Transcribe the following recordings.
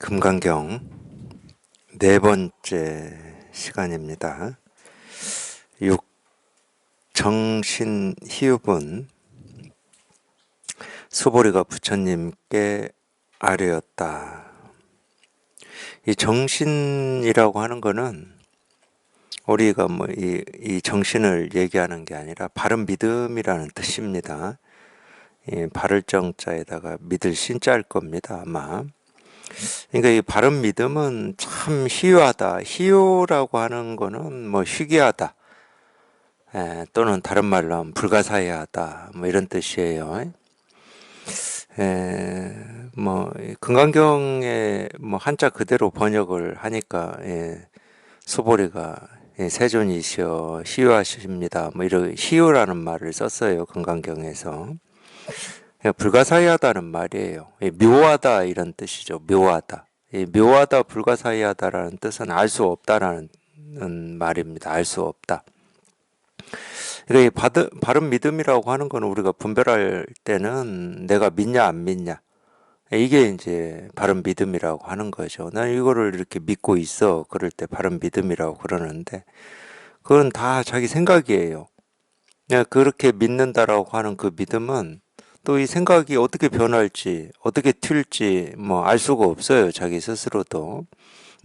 금강경 네 번째 시간입니다. 정신 희읍은 수보리가 부처님께 아뢰었다. 이 정신이라고 하는 거는 우리가 이 정신을 얘기하는 게 아니라 바른 믿음이라는 뜻입니다. 바를 정자에다가 믿을 신자일 겁니다, 아마. 그러니까 이 바른 믿음은 참 희유하다. 희유라고 하는 거는 희귀하다. 또는 다른 말로 하면 불가사의하다. 이런 뜻이에요. 금강경에 한자 그대로 번역을 하니까 수보리가 세존이시여 희유하십니다. 이런 희유라는 말을 썼어요. 금강경에서. 불가사의하다는 말이에요. 묘하다 이런 뜻이죠. 묘하다. 묘하다, 불가사의하다라는 뜻은 알 수 없다라는 말입니다. 알 수 없다. 그러니까 바른 믿음이라고 하는 건 우리가 분별할 때는 내가 믿냐 안 믿냐, 이게 이제 바른 믿음이라고 하는 거죠. 난 이거를 이렇게 믿고 있어. 그럴 때 바른 믿음이라고 그러는데 그건 다 자기 생각이에요. 그렇게 믿는다라고 하는 그 믿음은 또 이 생각이 어떻게 변할지, 어떻게 튈지 알 수가 없어요. 자기 스스로도.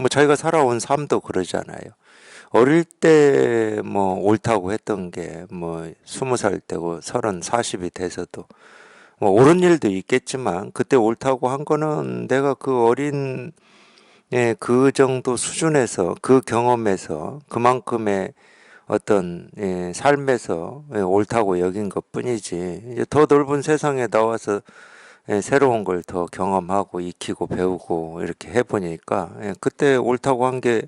자기가 살아온 삶도 그러잖아요. 어릴 때 옳다고 했던 게 20살 때고 30, 40이 돼서도 옳은 일도 있겠지만 그때 옳다고 한 거는 내가 그 어린 그 정도 수준에서, 그 경험에서, 그만큼의 어떤 삶에서 옳다고 여긴 것 뿐이지, 이제 더 넓은 세상에 나와서 새로운 걸 더 경험하고 익히고 배우고 이렇게 해보니까 그때 옳다고 한 게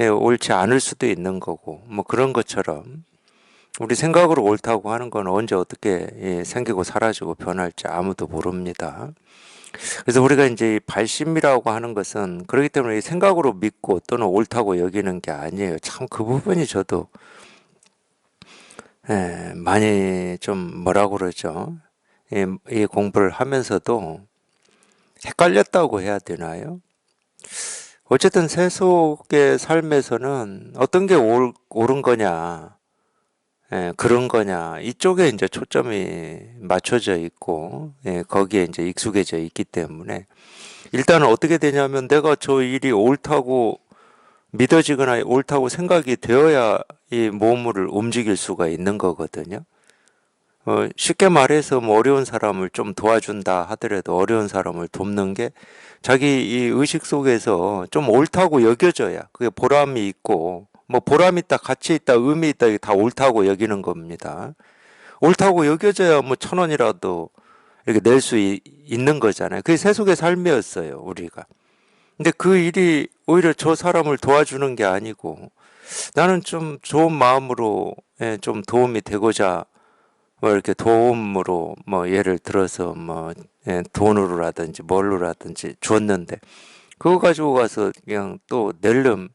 옳지 않을 수도 있는 거고, 그런 것처럼 우리 생각으로 옳다고 하는 건 언제 어떻게 생기고 사라지고 변할지 아무도 모릅니다. 그래서 우리가 이제 발심이라고 하는 것은 그렇기 때문에 생각으로 믿고 또는 옳다고 여기는 게 아니에요. 참 그 부분이 저도 많이 좀 뭐라고 그러죠. 이 공부를 하면서도 헷갈렸다고 해야 되나요? 어쨌든 세속의 삶에서는 어떤 게 옳은 거냐, 그런 거냐, 이쪽에 이제 초점이 맞춰져 있고, 거기에 이제 익숙해져 있기 때문에 일단은 어떻게 되냐면 내가 저 일이 옳다고 믿어지거나 옳다고 생각이 되어야 이 몸을 움직일 수가 있는 거거든요. 쉽게 말해서 어려운 사람을 좀 도와준다 하더라도 어려운 사람을 돕는 게 자기 이 의식 속에서 좀 옳다고 여겨져야 그게 보람이 있고, 보람 있다, 가치 있다, 의미 있다, 이게 다 옳다고 여기는 겁니다. 옳다고 여겨져야 1,000원이라도 이렇게 낼 수 있는 거잖아요. 그게 세속의 삶이었어요, 우리가. 근데 그 일이 오히려 저 사람을 도와주는 게 아니고 나는 좀 좋은 마음으로 좀 도움이 되고자 이렇게 도움으로 예를 들어서 돈으로라든지 뭘로라든지 줬는데 그거 가지고 가서 그냥 또 낼름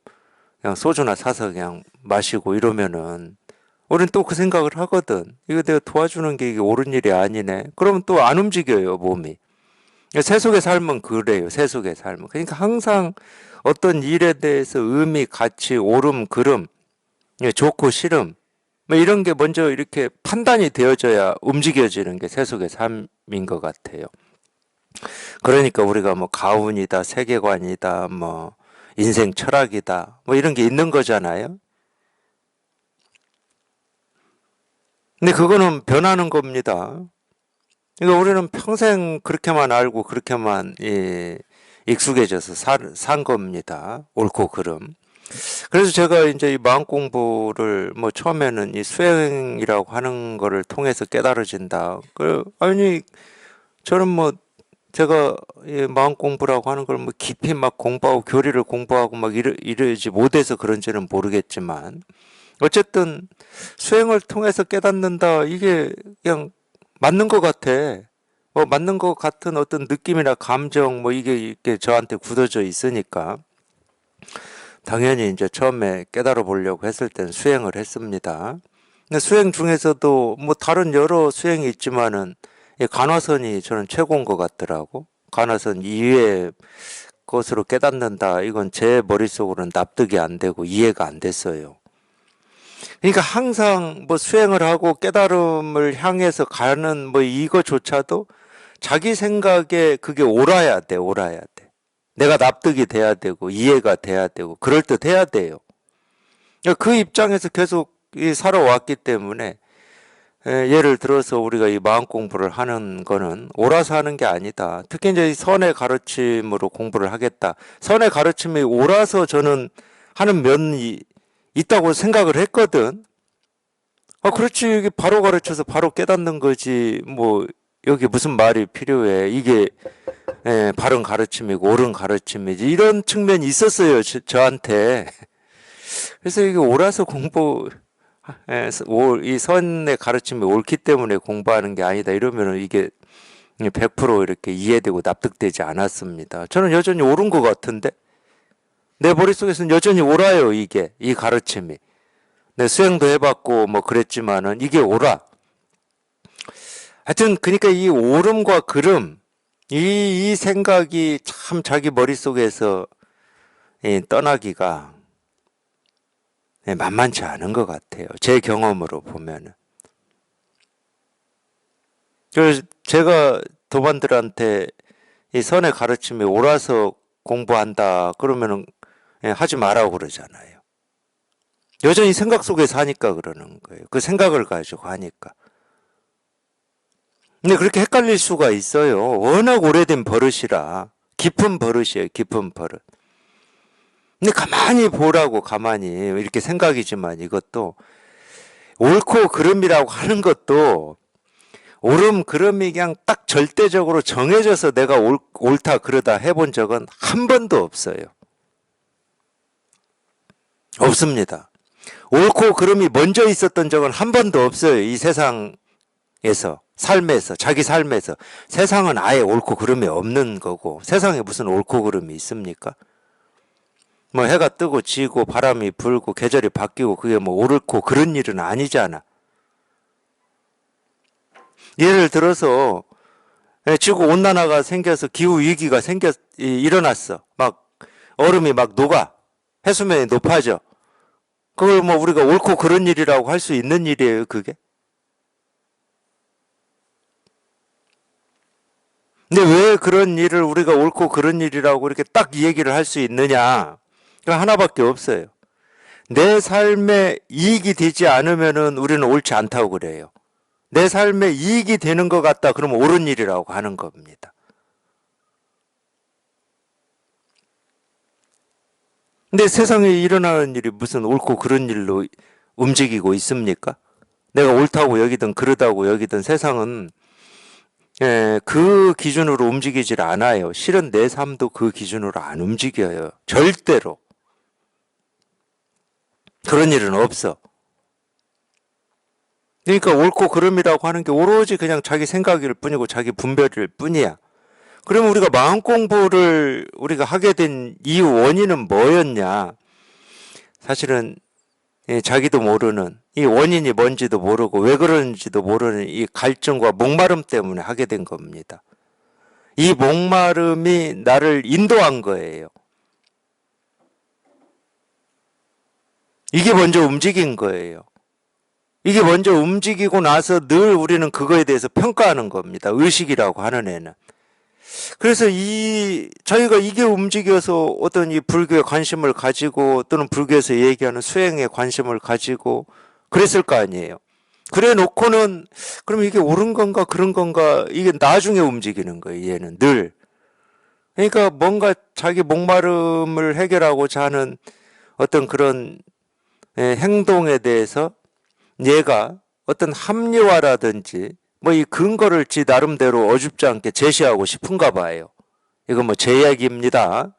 그냥 소주나 사서 그냥 마시고 이러면은 우린 또 그 생각을 하거든. 이거 내가 도와주는 게 이게 옳은 일이 아니네. 그러면 또 안 움직여요, 몸이. 세속의 삶은 그래요. 세속의 삶은. 그러니까 항상 어떤 일에 대해서 의미, 가치, 옳음, 그름, 좋고 싫음, 이런 게 먼저 이렇게 판단이 되어져야 움직여지는 게 세속의 삶인 것 같아요. 그러니까 우리가 가훈이다, 세계관이다, 인생 철학이다, 이런 게 있는 거잖아요. 근데 그거는 변하는 겁니다. 그러니까 우리는 평생 그렇게만 알고 그렇게만 익숙해져서 산 겁니다. 옳고 그름. 그래서 제가 이제 이 마음 공부를 처음에는 이 수행이라고 하는 거를 통해서 깨달아진다. 아니 저는 제가 이 마음 공부라고 하는 걸 깊이 공부하고 교리를 공부하고 이러지 못해서 그런지는 모르겠지만 어쨌든 수행을 통해서 깨닫는다. 이게 그냥 맞는 것 같아. 맞는 것 같은 어떤 느낌이나 감정 이게 저한테 굳어져 있으니까 당연히 이제 처음에 깨달아 보려고 했을 땐 수행을 했습니다. 근데 수행 중에서도 다른 여러 수행이 있지만은 이 간화선이 저는 최고인 것 같더라고. 간화선 이외에 것으로 깨닫는다. 이건 제 머릿속으로는 납득이 안 되고 이해가 안 됐어요. 그러니까 항상 뭐 수행을 하고 깨달음을 향해서 가는 뭐 이거조차도 자기 생각에 그게 옳아야 돼, 옳아야 돼. 내가 납득이 돼야 되고 이해가 돼야 되고 그럴듯해야 돼요. 그 입장에서 계속 살아왔기 때문에 예를 들어서 우리가 이 마음 공부를 하는 거는 옳아서 하는 게 아니다. 특히 이제 이 선의 가르침으로 공부를 하겠다. 선의 가르침이 옳아서 저는 하는 면이 있다고 생각을 했거든. 그렇지. 이게 바로 가르쳐서 바로 깨닫는 거지. 뭐 여기 무슨 말이 필요해. 이게 바른 가르침이고 옳은 가르침이지. 이런 측면이 있었어요. 저한테. 그래서 이게 옳아서 이 선의 가르침이 옳기 때문에 공부하는 게 아니다. 이러면은 이게 100% 이렇게 이해되고 납득되지 않았습니다. 저는 여전히 옳은 것 같은데 내 머릿속에서는 여전히 옳아요. 이 가르침이. 내 수행도 해봤고 뭐 그랬지만은 이게 옳아. 하여튼 그러니까 이 옳음과 그름 이 생각이 참 자기 머릿속에서 떠나기가 만만치 않은 것 같아요. 제 경험으로 보면은. 그래서 제가 도반들한테 이 선의 가르침이 옳아서 공부한다 그러면은 하지 말라고 그러잖아요. 여전히 생각 속에 사니까 그러는 거예요. 그 생각을 가지고 하니까. 근데 그렇게 헷갈릴 수가 있어요. 워낙 오래된 버릇이라. 깊은 버릇이에요. 깊은 버릇. 근데 가만히 보라고 가만히 이렇게 생각이지만 이것도 옳고 그름이라고 하는 것도 옳음 그름이 그냥 딱 절대적으로 정해져서 내가 옳다 그러다 해본 적은 한 번도 없어요. 없습니다. 옳고 그름이 먼저 있었던 적은 한 번도 없어요. 이 세상에서 삶에서 자기 삶에서 세상은 아예 옳고 그름이 없는 거고 세상에 무슨 옳고 그름이 있습니까? 뭐 해가 뜨고 지고 바람이 불고 계절이 바뀌고 그게 뭐 옳고 그런 일은 아니잖아. 예를 들어서 지구 온난화가 생겨서 기후 위기가 일어났어. 막 얼음이 막 녹아. 해수면이 높아져. 그걸 뭐 우리가 옳고 그런 일이라고 할 수 있는 일이에요, 그게? 근데 왜 그런 일을 우리가 옳고 그런 일이라고 이렇게 딱 이 얘기를 할 수 있느냐? 하나밖에 없어요. 내 삶에 이익이 되지 않으면은 우리는 옳지 않다고 그래요. 내 삶에 이익이 되는 것 같다. 그러면 옳은 일이라고 하는 겁니다. 근데 세상에 일어나는 일이 무슨 옳고 그런 일로 움직이고 있습니까? 내가 옳다고 여기든 그러다고 여기든 세상은 그 기준으로 움직이질 않아요. 실은 내 삶도 그 기준으로 안 움직여요. 절대로. 그런 일은 없어. 그러니까 옳고 그름이라고 하는 게 오로지 그냥 자기 생각일 뿐이고 자기 분별일 뿐이야. 그러면 우리가 마음 공부를 우리가 하게 된 이유 원인은 뭐였냐? 사실은 자기도 모르는 이 원인이 뭔지도 모르고 왜 그러는지도 모르는 이 갈증과 목마름 때문에 하게 된 겁니다. 이 목마름이 나를 인도한 거예요. 이게 먼저 움직인 거예요. 이게 먼저 움직이고 나서 늘 우리는 그거에 대해서 평가하는 겁니다. 의식이라고 하는 애는. 그래서 저희가 이게 움직여서 어떤 이 불교에 관심을 가지고 또는 불교에서 얘기하는 수행에 관심을 가지고 그랬을 거 아니에요. 그래 놓고는 그럼 이게 옳은 건가 그런 건가 이게 나중에 움직이는 거예요. 얘는 늘. 그러니까 뭔가 자기 목마름을 해결하고자 하는 어떤 그런 행동에 대해서 얘가 어떤 합리화라든지 뭐 이 근거를 지 나름대로 어줍지 않게 제시하고 싶은가 봐요. 이거 뭐 제 이야기입니다.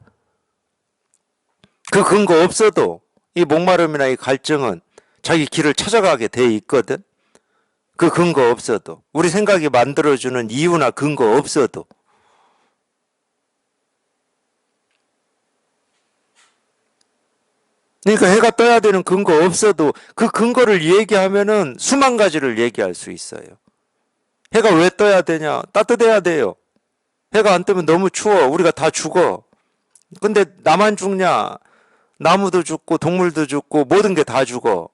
그 근거 없어도 이 목마름이나 이 갈증은 자기 길을 찾아가게 돼 있거든. 그 근거 없어도 우리 생각이 만들어주는 이유나 근거 없어도 그러니까 해가 떠야 되는 근거 없어도 그 근거를 얘기하면은 수만 가지를 얘기할 수 있어요. 해가 왜 떠야 되냐? 따뜻해야 돼요. 해가 안 뜨면 너무 추워. 우리가 다 죽어. 근데 나만 죽냐? 나무도 죽고 동물도 죽고 모든 게 다 죽어.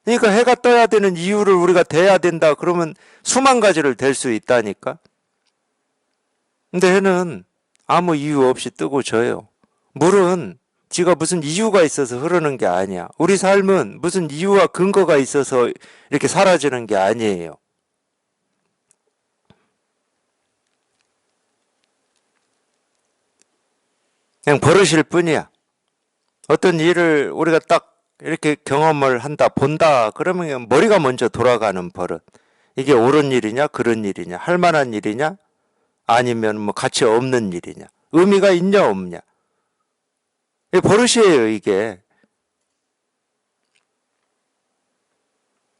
그러니까 해가 떠야 되는 이유를 우리가 대야 된다. 그러면 수만 가지를 댈 수 있다니까. 근데 해는 아무 이유 없이 뜨고 져요. 물은 지가 무슨 이유가 있어서 흐르는 게 아니야. 우리 삶은 무슨 이유와 근거가 있어서 이렇게 사라지는 게 아니에요. 그냥 버릇일 뿐이야. 어떤 일을 우리가 딱 이렇게 경험을 한다, 본다, 그러면 머리가 먼저 돌아가는 버릇. 이게 옳은 일이냐, 그런 일이냐, 할 만한 일이냐, 아니면 뭐 가치 없는 일이냐, 의미가 있냐, 없냐. 이게 버릇이에요, 이게.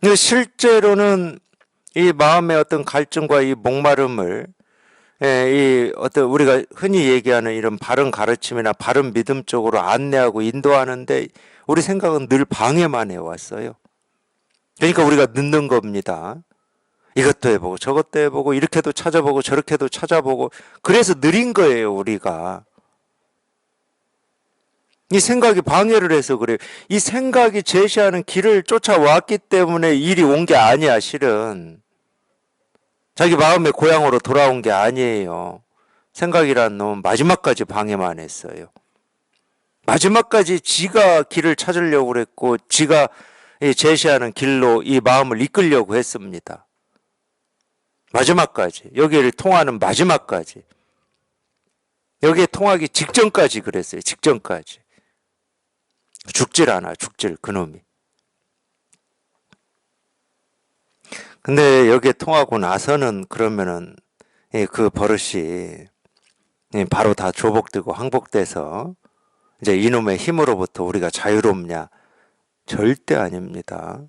근데 실제로는 이 마음의 어떤 갈증과 이 목마름을 이 어떤 우리가 흔히 얘기하는 이런 바른 가르침이나 바른 믿음 쪽으로 안내하고 인도하는데 우리 생각은 늘 방해만 해왔어요. 그러니까 우리가 늦는 겁니다. 이것도 해보고 저것도 해보고 이렇게도 찾아보고 저렇게도 찾아보고 그래서 느린 거예요, 우리가. 이 생각이 방해를 해서 그래요. 이 생각이 제시하는 길을 쫓아왔기 때문에 일이 온 게 아니야, 실은. 자기 마음의 고향으로 돌아온 게 아니에요. 생각이란 놈은 마지막까지 방해만 했어요. 마지막까지 지가 길을 찾으려고 그랬고, 지가 제시하는 길로 이 마음을 이끌려고 했습니다. 마지막까지. 여기를 통하는 마지막까지. 여기에 통하기 직전까지 그랬어요. 직전까지. 죽질 않아, 죽질, 그놈이. 근데 여기에 통하고 나서는 그러면은 그 버릇이 바로 다 조복되고 항복돼서 이제 이놈의 힘으로부터 우리가 자유롭냐? 절대 아닙니다.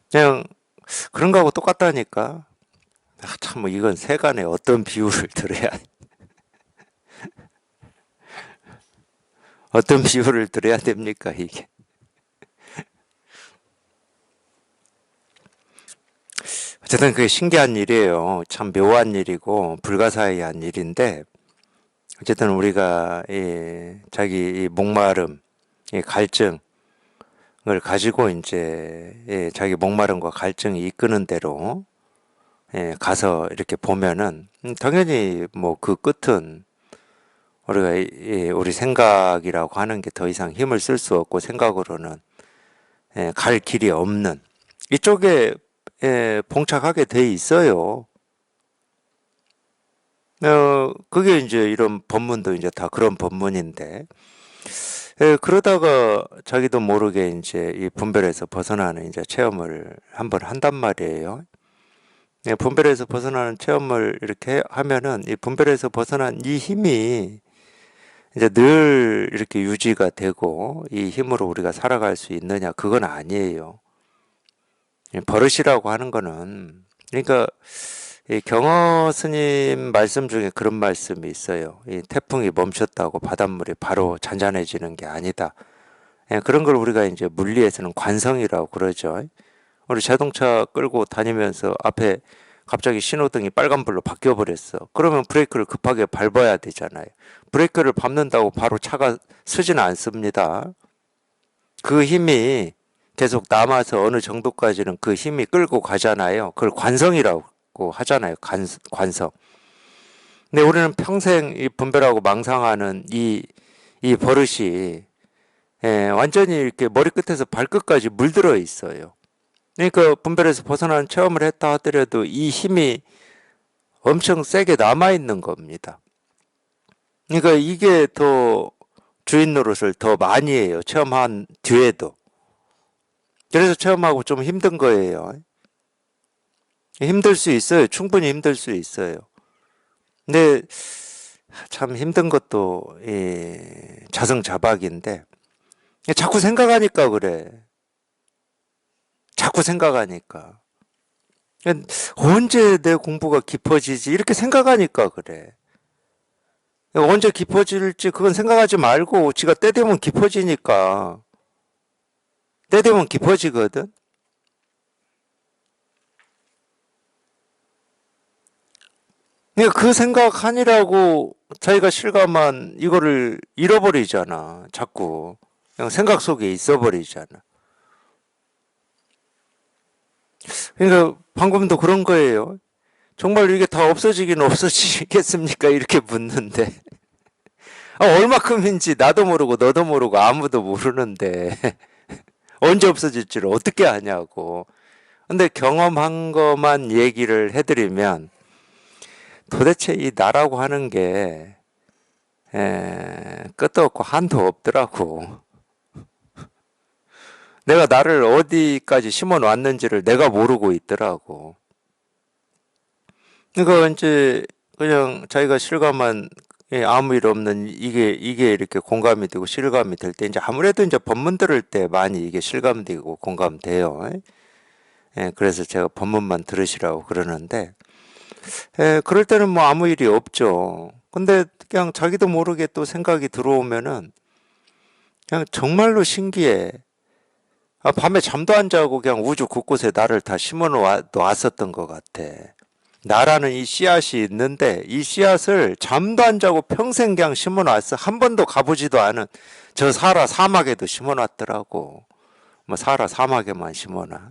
그냥 그런 거하고 똑같다니까. 참, 뭐 이건 세간에 어떤 비유를 들어야 어떤 비유를 들어야 됩니까, 이게. 어쨌든 그게 신기한 일이에요. 참 묘한 일이고 불가사의한 일인데 어쨌든 우리가 자기 이 목마름, 이 갈증을 가지고 이제 자기 목마름과 갈증이 이끄는 대로 가서 이렇게 보면은 당연히 뭐 그 끝은 우리가 우리 생각이라고 하는 게 더 이상 힘을 쓸 수 없고 생각으로는 갈 길이 없는 이쪽에 봉착하게 돼 있어요. 그게 이제 이런 법문도 이제 다 그런 법문인데, 그러다가 자기도 모르게 이제 이 분별에서 벗어나는 이제 체험을 한번 한단 말이에요. 분별에서 벗어나는 체험을 이렇게 하면은 이 분별에서 벗어난 이 힘이 이제 늘 이렇게 유지가 되고 이 힘으로 우리가 살아갈 수 있느냐? 그건 아니에요. 버릇이라고 하는 거는 그러니까 이 경어 스님 말씀 중에 그런 말씀이 있어요. 이 태풍이 멈췄다고 바닷물이 바로 잔잔해지는 게 아니다. 그런 걸 우리가 이제 물리에서는 관성이라고 그러죠. 우리 자동차 끌고 다니면서 앞에 갑자기 신호등이 빨간불로 바뀌어 버렸어. 그러면 브레이크를 급하게 밟아야 되잖아요. 브레이크를 밟는다고 바로 차가 서지는 않습니다. 그 힘이 계속 남아서 어느 정도까지는 그 힘이 끌고 가잖아요. 그걸 관성이라고 하잖아요. 관성. 근데 우리는 평생 이 분별하고 망상하는 이 버릇이 완전히 이렇게 머리끝에서 발끝까지 물들어 있어요. 그러니까 분별에서 벗어나는 체험을 했다 하더라도 이 힘이 엄청 세게 남아있는 겁니다. 그러니까 이게 더 주인 노릇을 더 많이 해요. 체험한 뒤에도. 그래서 체험하고 좀 힘든 거예요. 힘들 수 있어요. 충분히 힘들 수 있어요. 근데 참 힘든 것도 자승자박인데 자꾸 생각하니까 그래. 자꾸 생각하니까. 언제 내 공부가 깊어지지? 이렇게 생각하니까 그래. 언제 깊어질지 그건 생각하지 말고 지가 때 되면 깊어지니까. 때 되면 깊어지거든. 그러니까 그 생각하니라고 자기가 실감한 이거를 잃어버리잖아. 자꾸. 그냥 생각 속에 있어버리잖아. 그러니까 방금도 그런 거예요. 정말 이게 다 없어지긴 없어지겠습니까? 이렇게 묻는데. 얼마큼인지 나도 모르고 너도 모르고 아무도 모르는데 언제 없어질지를 어떻게 아냐고. 근데 경험한 것만 얘기를 해드리면 도대체 이 나라고 하는 게 끝도 없고 한도 없더라고. 내가 나를 어디까지 심어 놨는지를 내가 모르고 있더라고. 그러니까 이제 그냥 자기가 실감한 아무 일 없는 이게 이렇게 공감이 되고 실감이 될 때 이제 아무래도 이제 법문 들을 때 많이 이게 실감되고 공감돼요. 그래서 제가 법문만 들으시라고 그러는데 그럴 때는 뭐 아무 일이 없죠. 근데 그냥 자기도 모르게 또 생각이 들어오면은 그냥 정말로 신기해. 밤에 잠도 안 자고 그냥 우주 곳곳에 나를 다 심어 놨었던 것 같아. 나라는 이 씨앗이 있는데 이 씨앗을 잠도 안 자고 평생 그냥 심어 놨어. 한 번도 가보지도 않은 저 사하라 사막에도 심어 놨더라고. 뭐 사하라 사막에만 심어 놔.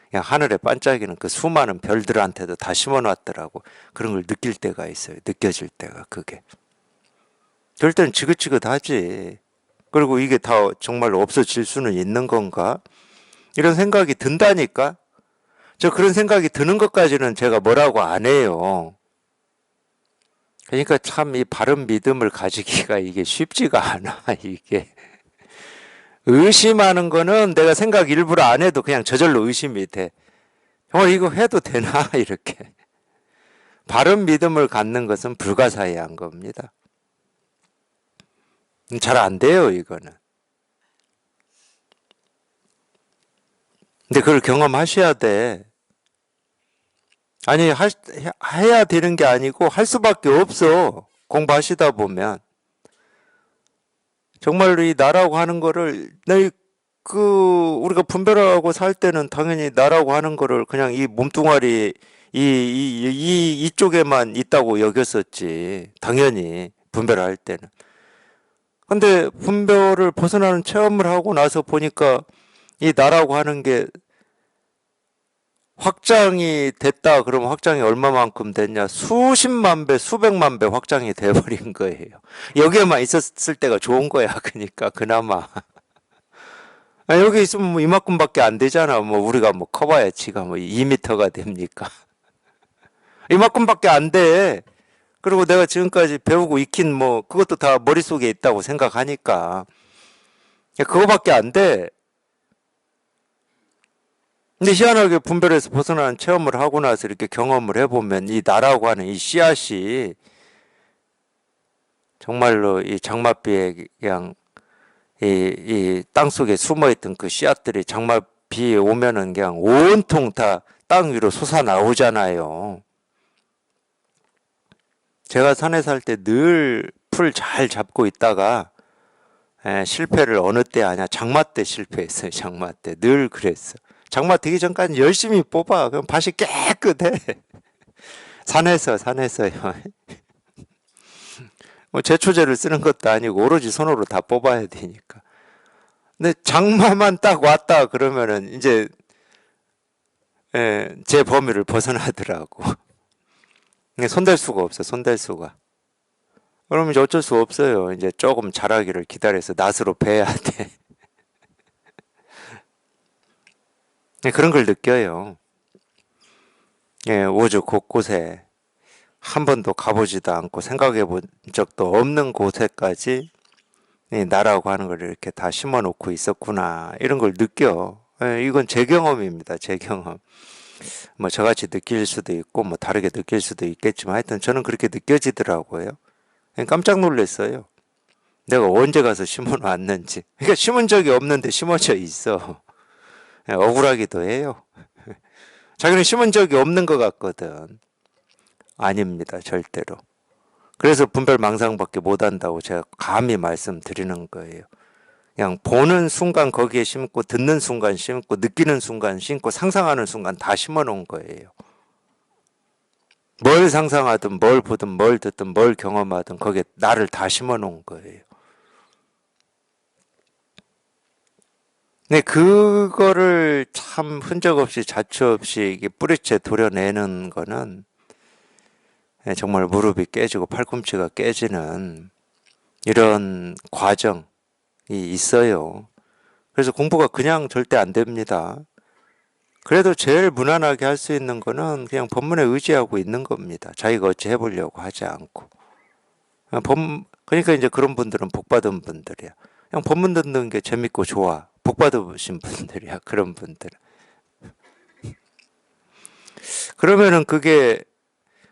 그냥 하늘에 반짝이는 그 수많은 별들한테도 다 심어 놨더라고. 그런 걸 느낄 때가 있어요. 느껴질 때가 그게. 그럴 때는 지긋지긋하지. 그리고 이게 다 정말로 없어질 수는 있는 건가? 이런 생각이 든다니까? 저 그런 생각이 드는 것까지는 제가 뭐라고 안 해요. 그러니까 참 이 바른 믿음을 가지기가 이게 쉽지가 않아, 이게. 의심하는 거는 내가 생각 일부러 안 해도 그냥 저절로 의심이 돼. 이거 해도 되나? 이렇게. 바른 믿음을 갖는 것은 불가사의한 겁니다. 잘 안 돼요, 이거는. 근데 그걸 경험하셔야 돼. 아니, 해야 되는 게 아니고 할 수밖에 없어. 공부하시다 보면. 정말로 이 나라고 하는 거를, 우리가 분별하고 살 때는 당연히 나라고 하는 거를 그냥 이 몸뚱아리, 이쪽에만 있다고 여겼었지. 당연히, 분별할 때는. 근데 분별을 벗어나는 체험을 하고 나서 보니까 이 나라고 하는 게 확장이 됐다 그러면 확장이 얼마만큼 됐냐? 수십만 배, 수백만 배 확장이 돼버린 거예요. 여기에만 있었을 때가 좋은 거야. 그러니까 그나마. 여기 있으면 뭐 이만큼밖에 안 되잖아. 뭐 우리가 뭐 커봐야 지가 뭐 2m가 됩니까? 이만큼밖에 안 돼. 그리고 내가 지금까지 배우고 익힌 뭐 그것도 다 머릿속에 있다고 생각하니까 그거밖에 안 돼. 근데 희한하게 분별에서 벗어나는 체험을 하고 나서 이렇게 경험을 해보면 이 나라고 하는 이 씨앗이 정말로 이 장맛비에 그냥 이 땅속에 숨어있던 그 씨앗들이 장맛비에 오면은 그냥 온통 다 땅 위로 솟아 나오잖아요. 제가 산에 살 때 늘 풀 잘 잡고 있다가 실패를 어느 때 하냐? 장마 때 실패했어요. 장마 때 늘 그랬어. 장마 되기 전까지 열심히 뽑아. 그럼 밭이 깨끗해. 산에서요. 뭐 제초제를 쓰는 것도 아니고 오로지 손으로 다 뽑아야 되니까. 근데 장마만 딱 왔다 그러면은 이제 제 범위를 벗어나더라고. 손댈 수가 없어. 손댈 수가. 그러면 이제 어쩔 수 없어요. 이제 조금 자라기를 기다려서 낫으로 베야 돼. 그런 걸 느껴요. 우주 곳곳에 한 번도 가보지도 않고 생각해 본 적도 없는 곳에까지 나라고 하는 걸 이렇게 다 심어 놓고 있었구나. 이런 걸 느껴. 이건 제 경험입니다. 제 경험. 뭐 저같이 느낄 수도 있고 뭐 다르게 느낄 수도 있겠지만 하여튼 저는 그렇게 느껴지더라고요. 깜짝 놀랐어요. 내가 언제 가서 심어 놨는지. 그러니까 심은 적이 없는데 심어져 있어. 억울하기도 해요. 자기는 심은 적이 없는 것 같거든. 아닙니다. 절대로. 그래서 분별망상밖에 못한다고 제가 감히 말씀드리는 거예요. 그냥 보는 순간 거기에 심고 듣는 순간 심고 느끼는 순간 심고 상상하는 순간 다 심어 놓은 거예요. 뭘 상상하든 뭘 보든 뭘 듣든 뭘 경험하든 거기에 나를 다 심어 놓은 거예요. 네, 그거를 참 흔적 없이 자취 없이 이게 뿌리째 도려내는 거는 정말 무릎이 깨지고 팔꿈치가 깨지는 이런 과정이 있어요. 그래서 공부가 그냥 절대 안 됩니다. 그래도 제일 무난하게 할 수 있는 거는 그냥 본문에 의지하고 있는 겁니다. 자기가 어찌 해보려고 하지 않고. 그러니까 이제 그런 분들은 복받은 분들이야. 그냥 본문 듣는 게 재밌고 좋아. 복받으신 분들이야. 그런 분들은. 그러면은 그게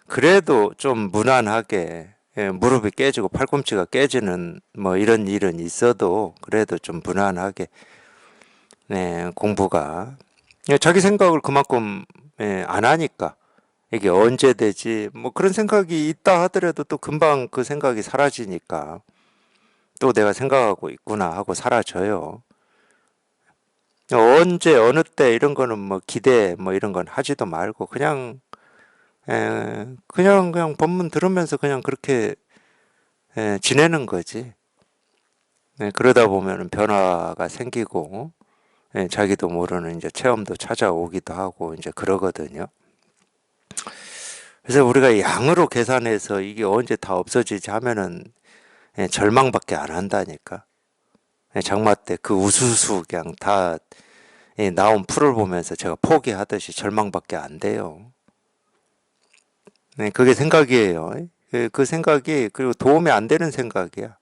그래도 좀 무난하게 무릎이 깨지고 팔꿈치가 깨지는 뭐 이런 일은 있어도 그래도 좀 무난하게 공부가 자기 생각을 그만큼 안 하니까 이게 언제 되지 뭐 그런 생각이 있다 하더라도 또 금방 그 생각이 사라지니까 또 내가 생각하고 있구나 하고 사라져요. 언제 어느 때 이런 거는 뭐 기대 뭐 이런 건 하지도 말고 그냥 본문 들으면서 그냥 그렇게 지내는 거지. 그러다 보면은 변화가 생기고 자기도 모르는 이제 체험도 찾아오기도 하고 이제 그러거든요. 그래서 우리가 양으로 계산해서 이게 언제 다 없어지지 하면은 절망밖에 안 한다니까. 장마 때 그 우수수 그냥 다 나온 풀을 보면서 제가 포기하듯이 절망밖에 안 돼요. 그게 생각이에요. 그 생각이 그리고 도움이 안 되는 생각이야.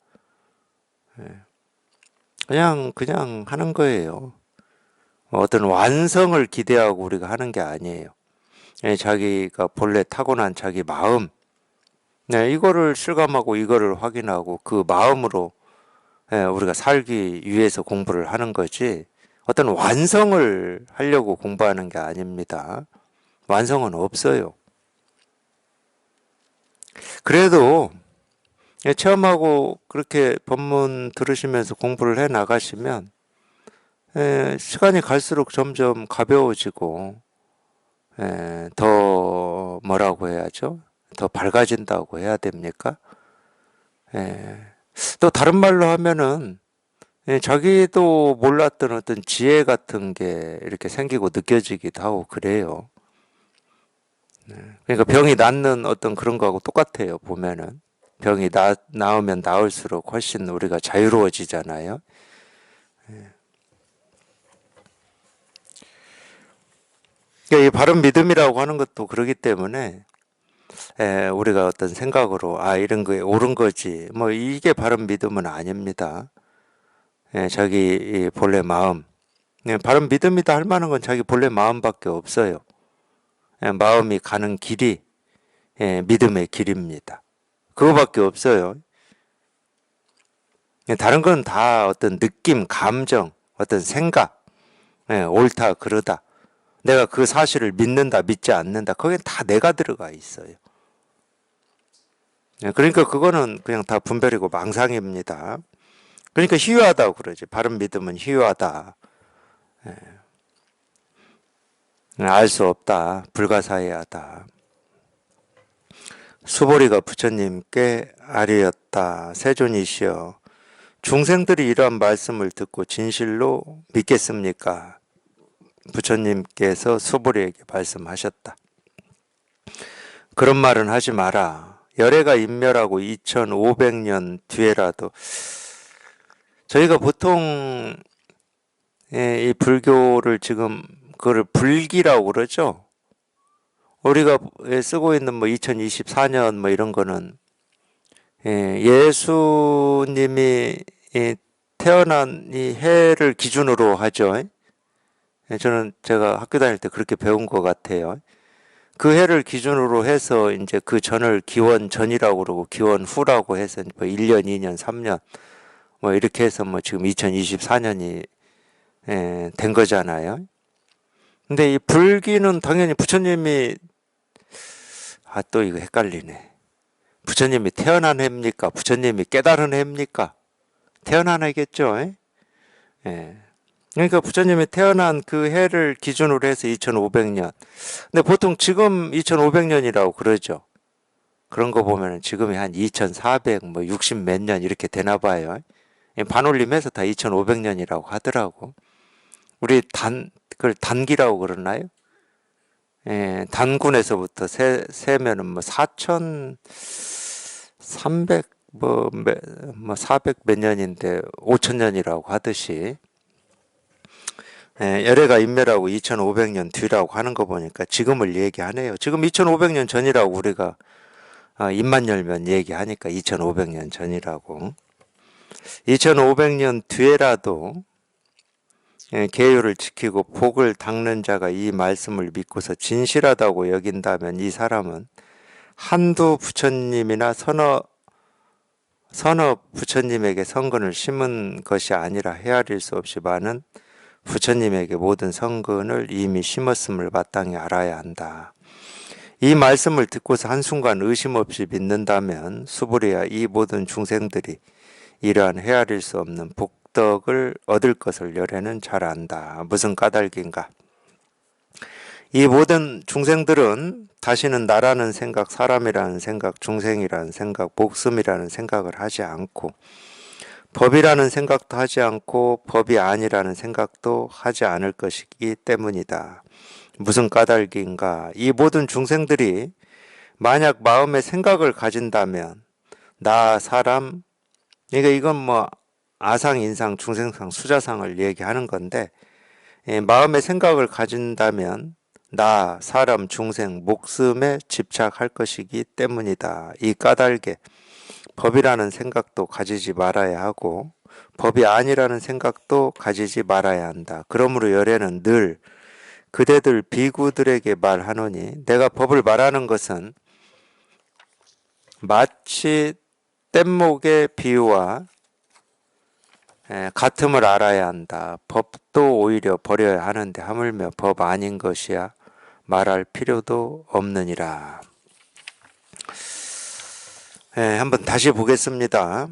그냥 하는 거예요. 어떤 완성을 기대하고 우리가 하는 게 아니에요. 자기가 본래 타고난 자기 마음, 이거를 실감하고 이거를 확인하고 그 마음으로 우리가 살기 위해서 공부를 하는 거지 어떤 완성을 하려고 공부하는 게 아닙니다. 완성은 없어요. 그래도 체험하고 그렇게 법문 들으시면서 공부를 해 나가시면 시간이 갈수록 점점 가벼워지고 더 뭐라고 해야죠? 더 밝아진다고 해야 됩니까? 예, 또 다른 말로 하면은 자기도 몰랐던 어떤 지혜 같은 게 이렇게 생기고 느껴지기도 하고 그래요. 그러니까 병이 낫는 어떤 그런 거하고 똑같아요. 보면은 병이 나으면 나을수록 훨씬 우리가 자유로워지잖아요. 그러니까 이 바른 믿음이라고 하는 것도 그러기 때문에 우리가 어떤 생각으로 이런 거에 옳은 거지 뭐 이게 바른 믿음은 아닙니다. 자기 이 본래 마음 바른 믿음이다 할 만한 건 자기 본래 마음밖에 없어요. 마음이 가는 길이 믿음의 길입니다. 그거밖에 없어요. 다른 건 다 어떤 느낌, 감정, 어떤 생각, 옳다, 그르다. 내가 그 사실을 믿는다, 믿지 않는다. 거기엔 다 내가 들어가 있어요. 그러니까 그거는 그냥 다 분별이고 망상입니다. 그러니까 희유하다고 그러지. 바른 믿음은 희유하다. 알 수 없다. 불가사의하다. 수보리가 부처님께 아뢰었다. 세존이시여, 중생들이 이러한 말씀을 듣고 진실로 믿겠습니까? 부처님께서 수보리에게 말씀하셨다. 그런 말은 하지 마라. 열애가 인멸하고 2500년 뒤에라도 저희가 보통 이 불교를 지금 그거를 불기라고 그러죠. 우리가 쓰고 있는 뭐 2024년 뭐 이런 거는 예수님이 태어난 이 해를 기준으로 하죠. 저는 제가 학교 다닐 때 그렇게 배운 것 같아요. 그 해를 기준으로 해서 이제 그 전을 기원 전이라고 그러고 기원 후라고 해서 뭐 1년, 2년, 3년 뭐 이렇게 해서 뭐 지금 2024년이 된 거잖아요. 근데 이 불기는 당연히 부처님이 또 이거 헷갈리네. 부처님이 태어난 해입니까? 부처님이 깨달은 해입니까? 태어난 해겠죠. 예. 그러니까 부처님이 태어난 그 해를 기준으로 해서 2500년. 근데 보통 지금 2500년이라고 그러죠. 그런 거 보면은 지금이 한 2400, 뭐 60 몇 년 이렇게 되나 봐요. 반올림해서 다 2500년이라고 하더라고. 우리 그걸 단기라고 그러나요? 예, 단군에서부터 세면은 뭐 4300, 뭐 400 몇 년인데 5000년이라고 하듯이, 예, 열애가 인멸하고 2500년 뒤라고 하는 거 보니까 지금을 얘기하네요. 지금 2500년 전이라고 우리가 입만 열면 얘기하니까 2500년 전이라고. 2500년 뒤에라도 계율을 지키고 복을 닦는 자가 이 말씀을 믿고서 진실하다고 여긴다면 이 사람은 한두 부처님이나 서너 부처님에게 성근을 심은 것이 아니라 헤아릴 수 없이 많은 부처님에게 모든 성근을 이미 심었음을 마땅히 알아야 한다. 이 말씀을 듣고서 한순간 의심 없이 믿는다면 수부리야 이 모든 중생들이 이러한 헤아릴 수 없는 복덕을 얻을 것을 열애는 잘 안다. 무슨 까닭인가? 이 모든 중생들은 다시는 나라는 생각, 사람이라는 생각, 중생이라는 생각, 목숨이라는 생각을 하지 않고 법이라는 생각도 하지 않고 법이 아니라는 생각도 하지 않을 것이기 때문이다. 무슨 까닭인가? 이 모든 중생들이 만약 마음의 생각을 가진다면 나, 사람, 그러니까 이건 뭐 아상, 인상, 중생상, 수자상을 얘기하는 건데, 마음의 생각을 가진다면 나, 사람, 중생, 목숨에 집착할 것이기 때문이다. 이 까닭에 법이라는 생각도 가지지 말아야 하고 법이 아니라는 생각도 가지지 말아야 한다. 그러므로 열애는 늘 그대들 비구들에게 말하노니 내가 법을 말하는 것은 마치 뗏목의 비유와 같음을 알아야 한다. 법도 오히려 버려야 하는데 하물며 법 아닌 것이야 말할 필요도 없느니라. 한번 다시 보겠습니다.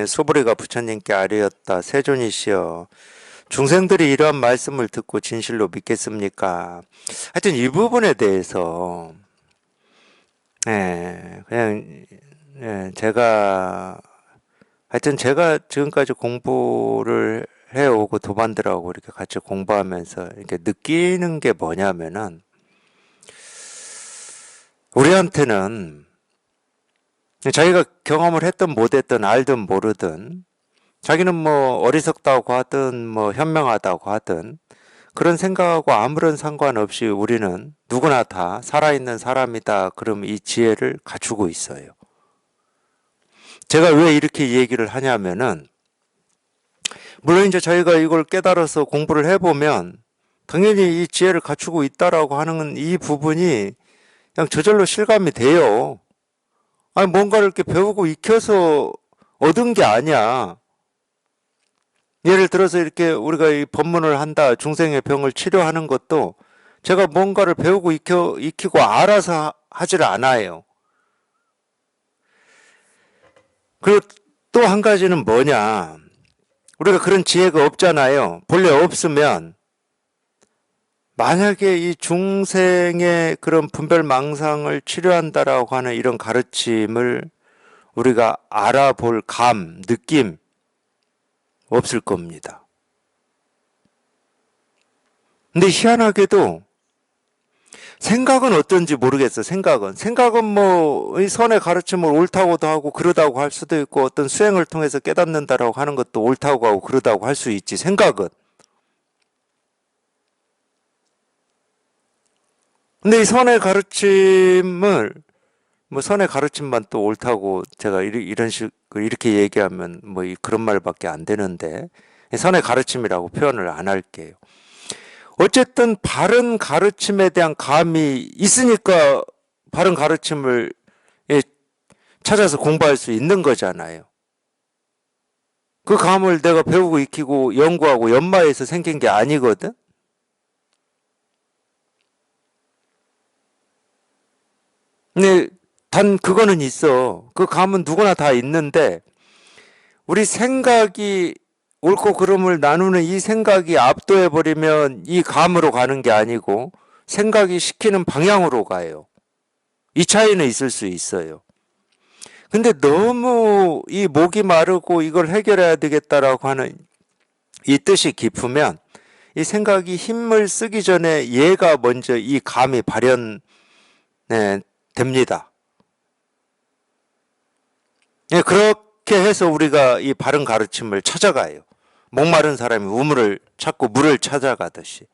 소부리가 부처님께 아뢰었다. 세존이시여, 중생들이 이러한 말씀을 듣고 진실로 믿겠습니까? 하여튼 이 부분에 대해서 그냥 제가 지금까지 공부를 해오고 도반들하고 이렇게 같이 공부하면서 이렇게 느끼는 게 뭐냐면은, 우리한테는 자기가 경험을 했든 못했든 알든 모르든 자기는 뭐 어리석다고 하든 뭐 현명하다고 하든 그런 생각하고 아무런 상관없이 우리는 누구나 다 살아있는 사람이다. 그럼 이 지혜를 갖추고 있어요. 제가 왜 이렇게 얘기를 하냐면은, 물론 이제 저희가 이걸 깨달아서 공부를 해보면 당연히 이 지혜를 갖추고 있다라고 하는 이 부분이 그냥 저절로 실감이 돼요. 아니, 뭔가를 이렇게 배우고 익혀서 얻은 게 아니야. 예를 들어서 이렇게 우리가 이 법문을 한다, 중생의 병을 치료하는 것도 제가 뭔가를 배우고 익히고 알아서 하질 않아요. 그리고 또 한 가지는 뭐냐. 우리가 그런 지혜가 없잖아요. 본래 없으면 만약에 이 중생의 그런 분별망상을 치료한다라고 하는 이런 가르침을 우리가 알아볼 감, 느낌 없을 겁니다. 근데 희한하게도 생각은 어떤지 모르겠어. 생각은 뭐 선의 가르침을 옳다고도 하고 그러다고 할 수도 있고, 어떤 수행을 통해서 깨닫는다라고 하는 것도 옳다고 하고 그러다고 할 수 있지. 생각은. 근데 이 선의 가르침을, 뭐 선의 가르침만 또 옳다고 제가 이런 식으로 이렇게 얘기하면 뭐 그런 말밖에 안 되는데, 선의 가르침이라고 표현을 안 할게요. 어쨌든 바른 가르침에 대한 감이 있으니까 바른 가르침을 찾아서 공부할 수 있는 거잖아요. 그 감을 내가 배우고 익히고 연구하고 연마해서 생긴 게 아니거든. 근데 단 그거는 있어. 그 감은 누구나 다 있는데 우리 생각이 옳고 그름을 나누는 이 생각이 압도해버리면 이 감으로 가는 게 아니고 생각이 시키는 방향으로 가요. 이 차이는 있을 수 있어요. 근데 너무 이 목이 마르고 이걸 해결해야 되겠다라고 하는 이 뜻이 깊으면 이 생각이 힘을 쓰기 전에 얘가 먼저 이 감이 됩니다. 예, 그렇게 해서 우리가 이 바른 가르침을 찾아가요. 목마른 사람이 우물을 찾고 물을 찾아가듯이.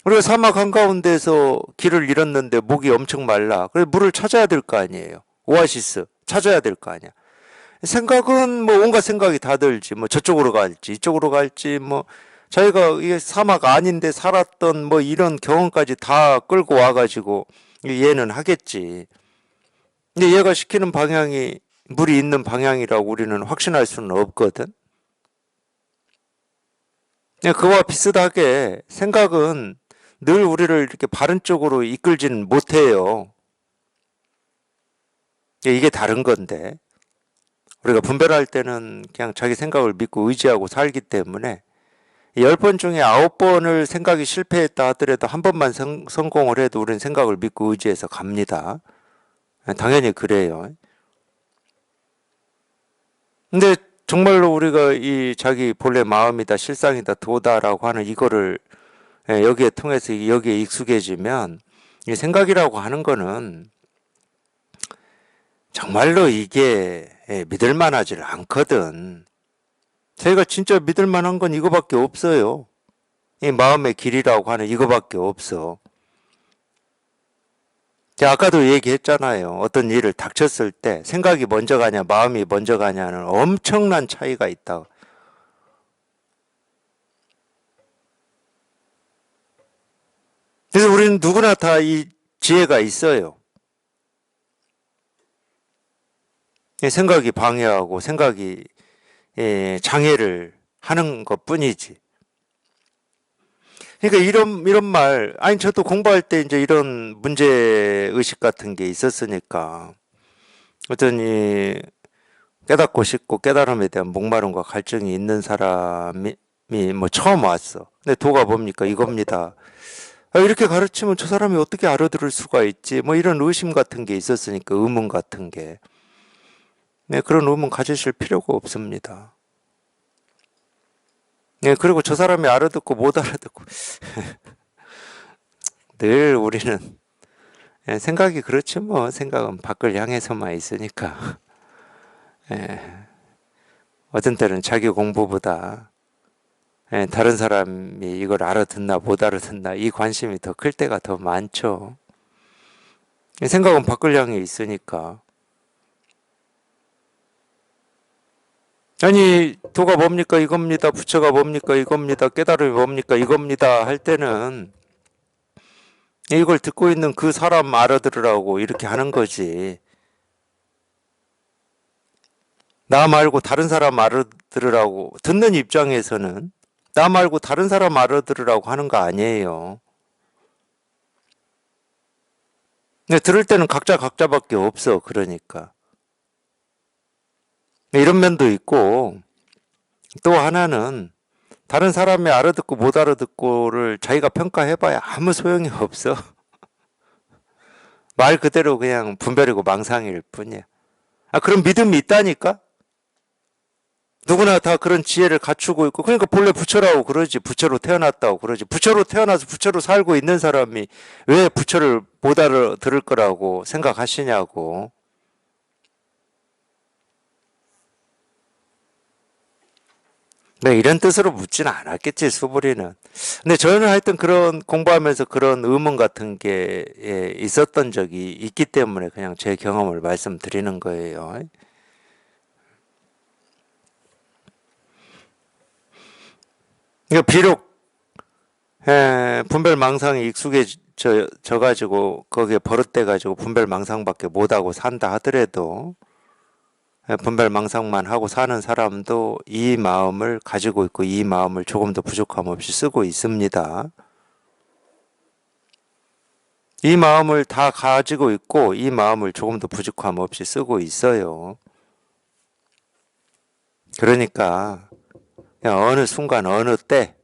우리가 사막 한가운데서 길을 잃었는데 목이 엄청 말라. 그래서 물을 찾아야 될 거 아니에요. 오아시스 찾아야 될 거 아니야. 생각은 뭐 온갖 생각이 다 들지. 뭐 저쪽으로 갈지 이쪽으로 갈지 뭐 자기가 이게 사막 아닌데 살았던 뭐 이런 경험까지 다 끌고 와가지고 얘는 하겠지. 근데 얘가 시키는 방향이 물이 있는 방향이라고 우리는 확신할 수는 없거든. 그와 비슷하게 생각은 늘 우리를 이렇게 바른 쪽으로 이끌지는 못해요. 이게 다른 건데 우리가 분별할 때는 그냥 자기 생각을 믿고 의지하고 살기 때문에 10번 중에 9번을 생각이 실패했다 하더라도 한 번만 성공을 해도 우리는 생각을 믿고 의지해서 갑니다. 당연히 그래요. 근데 정말로 우리가 이 자기 본래 마음이다 실상이다 도다라고 하는 이거를 여기에 통해서 여기에 익숙해지면 이 생각이라고 하는 거는 정말로 이게 믿을 만하지 않거든. 저희가 진짜 믿을 만한 건 이거밖에 없어요. 이 마음의 길이라고 하는 이거밖에 없어. 제가 아까도 얘기했잖아요. 어떤 일을 닥쳤을 때 생각이 먼저 가냐 마음이 먼저 가냐는 엄청난 차이가 있다. 그래서 우리는 누구나 다 이 지혜가 있어요. 생각이 방해하고 생각이 장애를 하는 것 뿐이지. 그러니까 이런 말, 아니, 저도 공부할 때 이제 이런 문제의식 같은 게 있었으니까, 어떤 깨닫고 싶고 깨달음에 대한 목마름과 갈증이 있는 사람이 뭐 처음 왔어. 근데 도가 뭡니까? 이겁니다. 이렇게 가르치면 저 사람이 어떻게 알아들을 수가 있지? 뭐 이런 의심 같은 게 있었으니까, 의문 같은 게. 네, 그런 의문 가지실 필요가 없습니다. 네, 그리고 저 사람이 알아듣고 못 알아듣고. 늘 우리는 생각이 그렇지 뭐. 생각은 밖을 향해서만 있으니까. 어떤 때는 자기 공부보다 다른 사람이 이걸 알아듣나 못 알아듣나 이 관심이 더 클 때가 더 많죠. 생각은 밖을 향해 있으니까. 아니 도가 뭡니까 이겁니다. 부처가 뭡니까 이겁니다. 깨달음이 뭡니까 이겁니다 할 때는 이걸 듣고 있는 그 사람 알아들으라고 이렇게 하는 거지. 나 말고 다른 사람 알아들으라고 듣는 입장에서는 나 말고 다른 사람 알아들으라고 하는 거 아니에요. 근데 들을 때는 각자밖에 없어. 그러니까 이런 면도 있고 또 하나는 다른 사람이 알아듣고 못 알아듣고를 자기가 평가해봐야 아무 소용이 없어. 말 그대로 그냥 분별이고 망상일 뿐이야. 그런 믿음이 있다니까? 누구나 다 그런 지혜를 갖추고 있고, 그러니까 본래 부처라고 그러지. 부처로 태어났다고 그러지. 부처로 태어나서 부처로 살고 있는 사람이 왜 부처를 못 알아들을 거라고 생각하시냐고. 네, 이런 뜻으로 묻지는 않았겠지, 수부리는. 근데 저는 하여튼 그런 공부하면서 그런 의문 같은 게 있었던 적이 있기 때문에 그냥 제 경험을 말씀드리는 거예요. 그러니까 비록 분별망상이 익숙해져 가지고 거기에 버릇돼 가지고 분별망상밖에 못하고 산다 하더라도 분별망상만 하고 사는 사람도 이 마음을 가지고 있고 이 마음을 조금 더 부족함 없이 쓰고 있습니다. 이 마음을 다 가지고 있고 이 마음을 조금 더 부족함 없이 쓰고 있어요. 그러니까 그냥 어느 순간 어느 때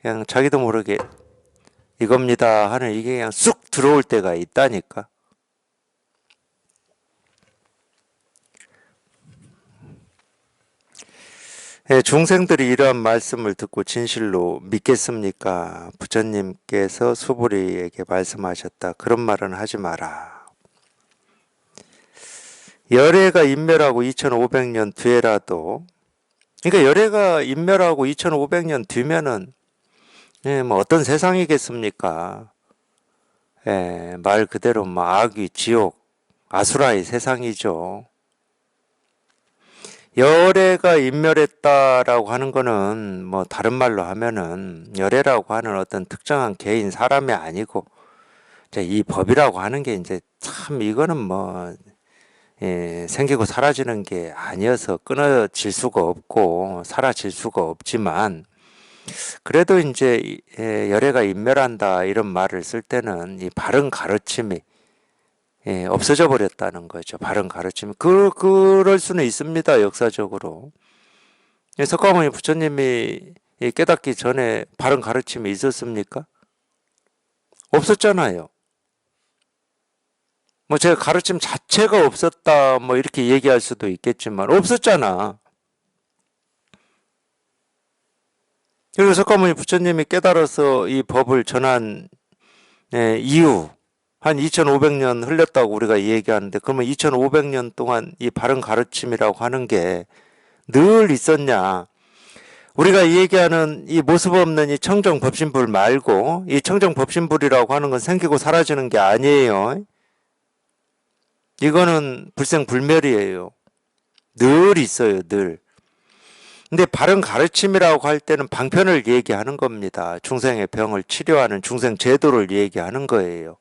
그냥 자기도 모르게 이겁니다 하는 이게 그냥 쑥 들어올 때가 있다니까. 예, 중생들이 이러한 말씀을 듣고 진실로 믿겠습니까? 부처님께서 수부리에게 말씀하셨다. 그런 말은 하지 마라. 열애가 인멸하고 2500년 뒤에라도, 그러니까 열애가 인멸하고 2500년 뒤면은 예, 뭐 어떤 세상이겠습니까? 예, 말 그대로 뭐 악귀, 지옥, 아수라의 세상이죠. 열애가 인멸했다라고 하는 거는 뭐 다른 말로 하면은 열애라고 하는 어떤 특정한 개인 사람이 아니고 이제 이 법이라고 하는 게 이제 참 이거는 뭐 예, 생기고 사라지는 게 아니어서 끊어질 수가 없고 사라질 수가 없지만 그래도 이제 열애가 인멸한다 이런 말을 쓸 때는 이 바른 가르침이 없어져 버렸다는 거죠. 바른 가르침. 그럴 수는 있습니다. 역사적으로. 석가모니 부처님이 깨닫기 전에 바른 가르침이 있었습니까? 없었잖아요. 뭐 제가 가르침 자체가 없었다 뭐 이렇게 얘기할 수도 있겠지만 없었잖아. 그리고 석가모니 부처님이 깨달아서 이 법을 전한 이후 한 2500년 흘렸다고 우리가 얘기하는데 그러면 2500년 동안 이 바른 가르침이라고 하는 게 늘 있었냐? 우리가 얘기하는 이 모습 없는 이 청정법신불 말고 이 청정법신불이라고 하는 건 생기고 사라지는 게 아니에요. 이거는 불생불멸이에요. 늘 있어요, 늘. 근데 바른 가르침이라고 할 때는 방편을 얘기하는 겁니다. 중생의 병을 치료하는 중생 제도를 얘기하는 거예요.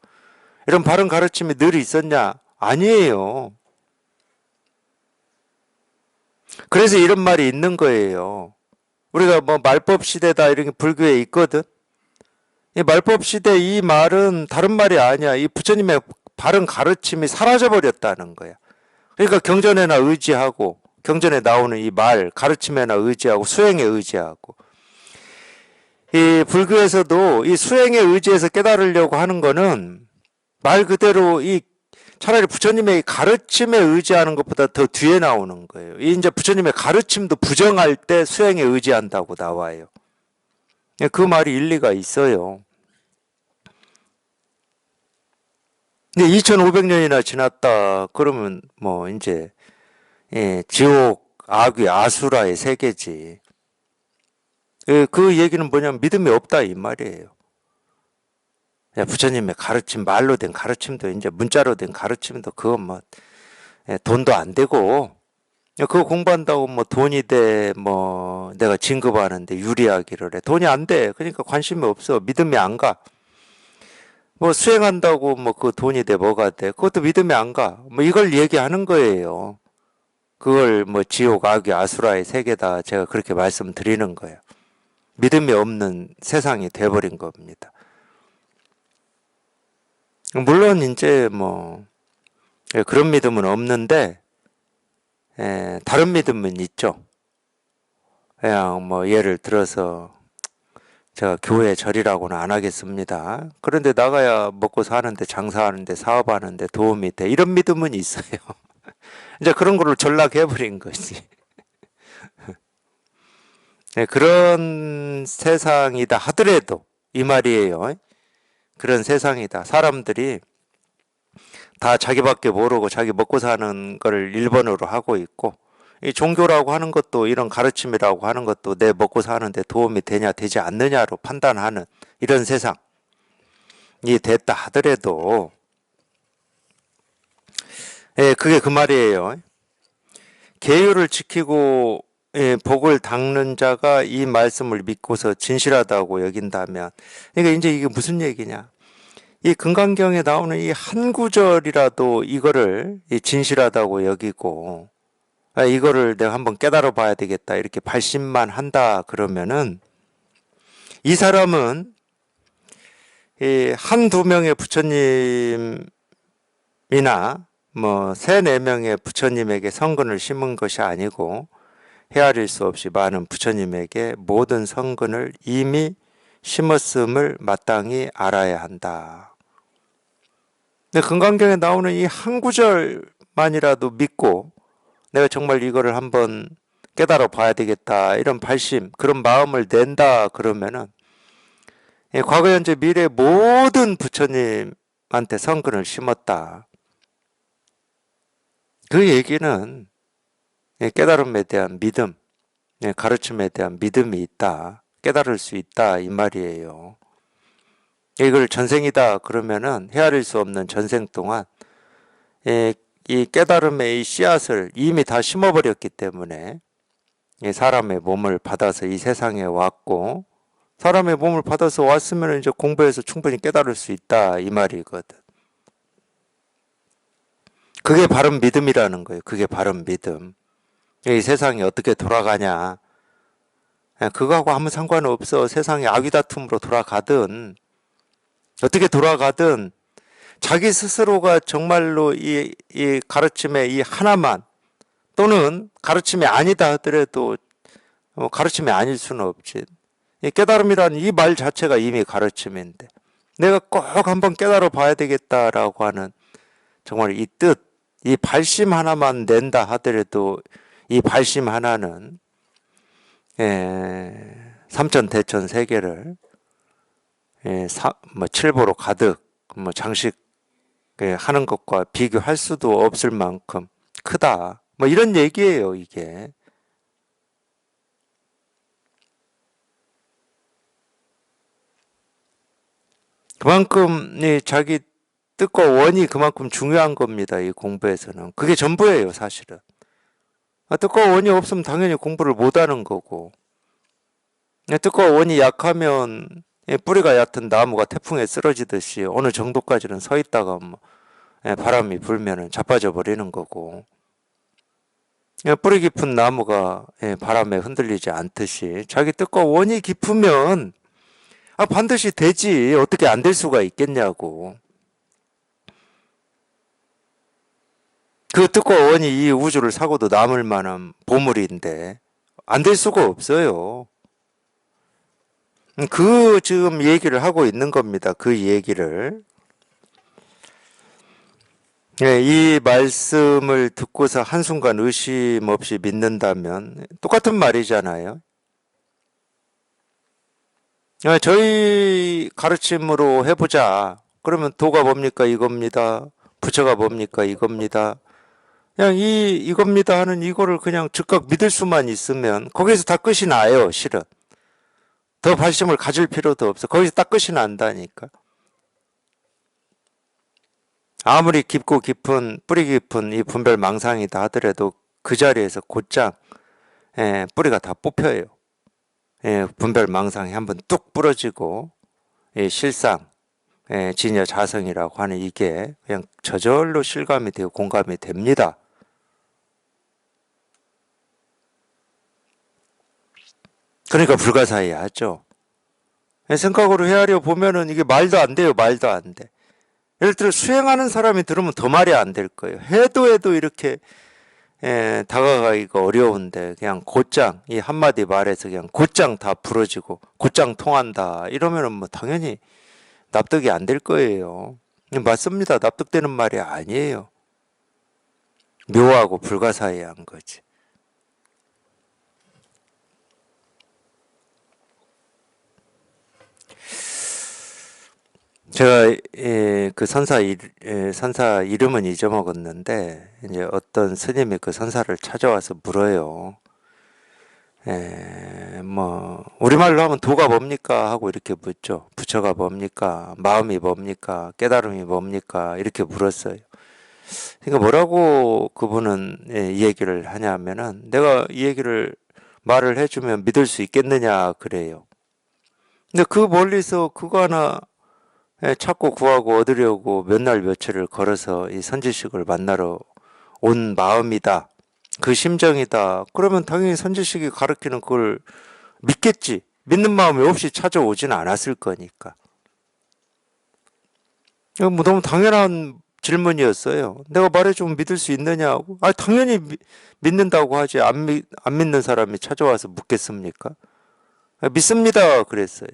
이런 바른 가르침이 늘 있었냐? 아니에요. 그래서 이런 말이 있는 거예요. 우리가 뭐 말법 시대다 이런 게 불교에 있거든. 이 말법 시대 이 말은 다른 말이 아니야. 이 부처님의 바른 가르침이 사라져 버렸다는 거야. 그러니까 경전에나 의지하고 경전에 나오는 이 말 가르침에나 의지하고 수행에 의지하고 이 불교에서도 이 수행에 의지해서 깨달으려고 하는 거는 말 그대로 이 차라리 부처님의 가르침에 의지하는 것보다 더 뒤에 나오는 거예요. 이제 부처님의 가르침도 부정할 때 수행에 의지한다고 나와요. 그 말이 일리가 있어요. 근데 2500년이나 지났다 그러면 뭐 이제 지옥, 악귀, 아수라의 세계지. 그 얘기는 뭐냐면 믿음이 없다 이 말이에요. 부처님의 가르침, 말로 된 가르침도 이제 문자로 된 가르침도 그거 뭐 돈도 안 되고 그거 공부한다고 뭐 돈이 돼, 뭐 내가 진급하는데 유리하기를 해. 돈이 안 돼. 그러니까 관심이 없어. 믿음이 안 가. 뭐 수행한다고 뭐 그 돈이 돼, 뭐가 돼. 그것도 믿음이 안 가. 뭐 이걸 얘기하는 거예요. 그걸 뭐 지옥, 악귀, 아수라의 세계다. 제가 그렇게 말씀드리는 거예요. 믿음이 없는 세상이 돼버린 겁니다. 물론 이제 뭐 그런 믿음은 없는데 다른 믿음은 있죠. 그냥 뭐 예를 들어서 제가 교회 절이라고는 안 하겠습니다. 그런데 나가야 먹고 사는데 장사하는데 사업하는데 도움이 돼. 이런 믿음은 있어요. 이제 그런 거를 전락해버린 거지. 그런 세상이다 하더라도 이 말이에요. 그런 세상이다. 사람들이 다 자기밖에 모르고 자기 먹고 사는 걸 1번으로 하고 있고 이 종교라고 하는 것도 이런 가르침이라고 하는 것도 내 먹고 사는데 도움이 되냐 되지 않느냐로 판단하는 이런 세상이 됐다 하더라도 그게 그 말이에요. 계율을 지키고 복을 닦는 자가 이 말씀을 믿고서 진실하다고 여긴다면 그러니까 이제 이게 무슨 얘기냐. 이 금강경에 나오는 이 한 구절이라도 이거를 진실하다고 여기고 이거를 내가 한번 깨달아 봐야 되겠다 이렇게 발심만 한다 그러면은 이 사람은 한두 명의 부처님이나 세, 네 명의 부처님에게 성근을 심은 것이 아니고 헤아릴 수 없이 많은 부처님에게 모든 성근을 이미 심었음을 마땅히 알아야 한다. 근데 금강경에 나오는 이 한 구절만이라도 믿고 내가 정말 이거를 한번 깨달아 봐야 되겠다, 이런 발심, 그런 마음을 낸다 그러면은 과거, 현재, 미래 모든 부처님한테 성근을 심었다. 그 얘기는 깨달음에 대한 믿음, 가르침에 대한 믿음이 있다, 깨달을 수 있다, 이 말이에요. 이걸 전생이다 그러면은 헤아릴 수 없는 전생 동안 이 깨달음의 이 씨앗을 이미 다 심어버렸기 때문에 사람의 몸을 받아서 이 세상에 왔고, 사람의 몸을 받아서 왔으면 이제 공부해서 충분히 깨달을 수 있다, 이 말이거든. 그게 바른 믿음이라는 거예요. 그게 바른 믿음. 이 세상이 어떻게 돌아가냐, 그거하고 아무 상관없어. 세상이 아귀다툼으로 돌아가든 어떻게 돌아가든 자기 스스로가 정말로 이 가르침의 이 하나만, 또는 가르침이 아니다 하더라도 가르침이 아닐 수는 없지. 이 깨달음이란 이 말 자체가 이미 가르침인데 내가 꼭 한번 깨달아 봐야 되겠다라고 하는 정말 이 뜻, 이 발심 하나만 낸다 하더라도 이 발심 하나는 삼천대천 세계를 칠보로 가득 장식 하는 것과 비교할 수도 없을 만큼 크다. 이런 얘기예요, 이게. 그만큼 자기 뜻과 원이 그만큼 중요한 겁니다, 이 공부에서는. 그게 전부예요, 사실은. 뜻과 원이 없으면 당연히 공부를 못하는 거고, 뜻과 원이 약하면 뿌리가 얕은 나무가 태풍에 쓰러지듯이 어느 정도까지는 서 있다가 바람이 불면은 자빠져 버리는 거고, 뿌리 깊은 나무가 바람에 흔들리지 않듯이 자기 뜻과 원이 깊으면 반드시 되지. 어떻게 안 될 수가 있겠냐고. 그 뜻과 원이 이 우주를 사고도 남을 만한 보물인데 안 될 수가 없어요. 그 지금 얘기를 하고 있는 겁니다. 그 얘기를. 이 말씀을 듣고서 한순간 의심 없이 믿는다면 똑같은 말이잖아요. 저희 가르침으로 해보자. 그러면 도가 뭡니까? 이겁니다. 부처가 뭡니까? 이겁니다. 그냥 이겁니다 하는 이거를 그냥 즉각 믿을 수만 있으면 거기서 다 끝이 나요, 실은. 더 발심을 가질 필요도 없어. 거기서 딱 끝이 난다니까. 아무리 깊고 깊은, 뿌리 깊은 이 분별 망상이다 하더라도 그 자리에서 곧장 뿌리가 다 뽑혀요. 분별 망상이 한번 뚝 부러지고 실상, 진여 자성이라고 하는 이게 그냥 저절로 실감이 되고 공감이 됩니다. 그러니까 불가사의하죠. 생각으로 헤아려 보면은 이게 말도 안 돼요. 말도 안 돼. 예를 들어 수행하는 사람이 들으면 더 말이 안 될 거예요. 해도 이렇게 다가가기가 어려운데 그냥 곧장 이 한마디 말에서 그냥 곧장 다 부러지고 곧장 통한다 이러면은 당연히 납득이 안 될 거예요. 맞습니다. 납득되는 말이 아니에요. 묘하고 불가사의한 거지. 제가 그 선사 이름은 잊어먹었는데 이제 어떤 스님이 그 선사를 찾아와서 물어요. 우리말로 하면 도가 뭡니까? 하고 이렇게 묻죠. 부처가 뭡니까? 마음이 뭡니까? 깨달음이 뭡니까? 이렇게 물었어요. 그러니까 뭐라고 그분은 이 얘기를 하냐면은 내가 이 얘기를 말을 해주면 믿을 수 있겠느냐 그래요. 근데 그 멀리서 그거 하나 찾고 구하고 얻으려고 몇 날 며칠을 걸어서 이 선지식을 만나러 온 마음이다. 그 심정이다. 그러면 당연히 선지식이 가르치는 그걸 믿겠지. 믿는 마음이 없이 찾아오지는 않았을 거니까. 너무 당연한 질문이었어요. 내가 말해주면 믿을 수 있느냐고. 아, 당연히 믿는다고 하지. 안 믿는 사람이 찾아와서 묻겠습니까? 아, 믿습니다. 그랬어요.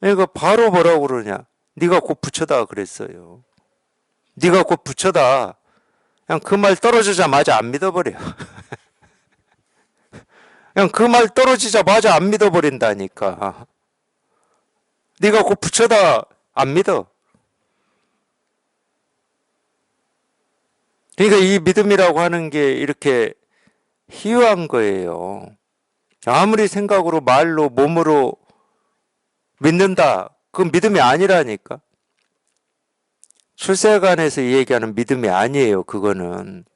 그러니까 바로 뭐라고 그러냐. 네가 곧 부처다. 그랬어요. 네가 곧 부처다. 그냥 그 말 떨어지자마자 안 믿어버려. 그냥 그 말 떨어지자마자 안 믿어버린다니까. 네가 곧 부처다. 안 믿어. 그러니까 이 믿음이라고 하는 게 이렇게 희유한 거예요. 아무리 생각으로 말로 몸으로 믿는다. 그건 믿음이 아니라니까. 출세관에서 얘기하는 믿음이 아니에요. 그거는.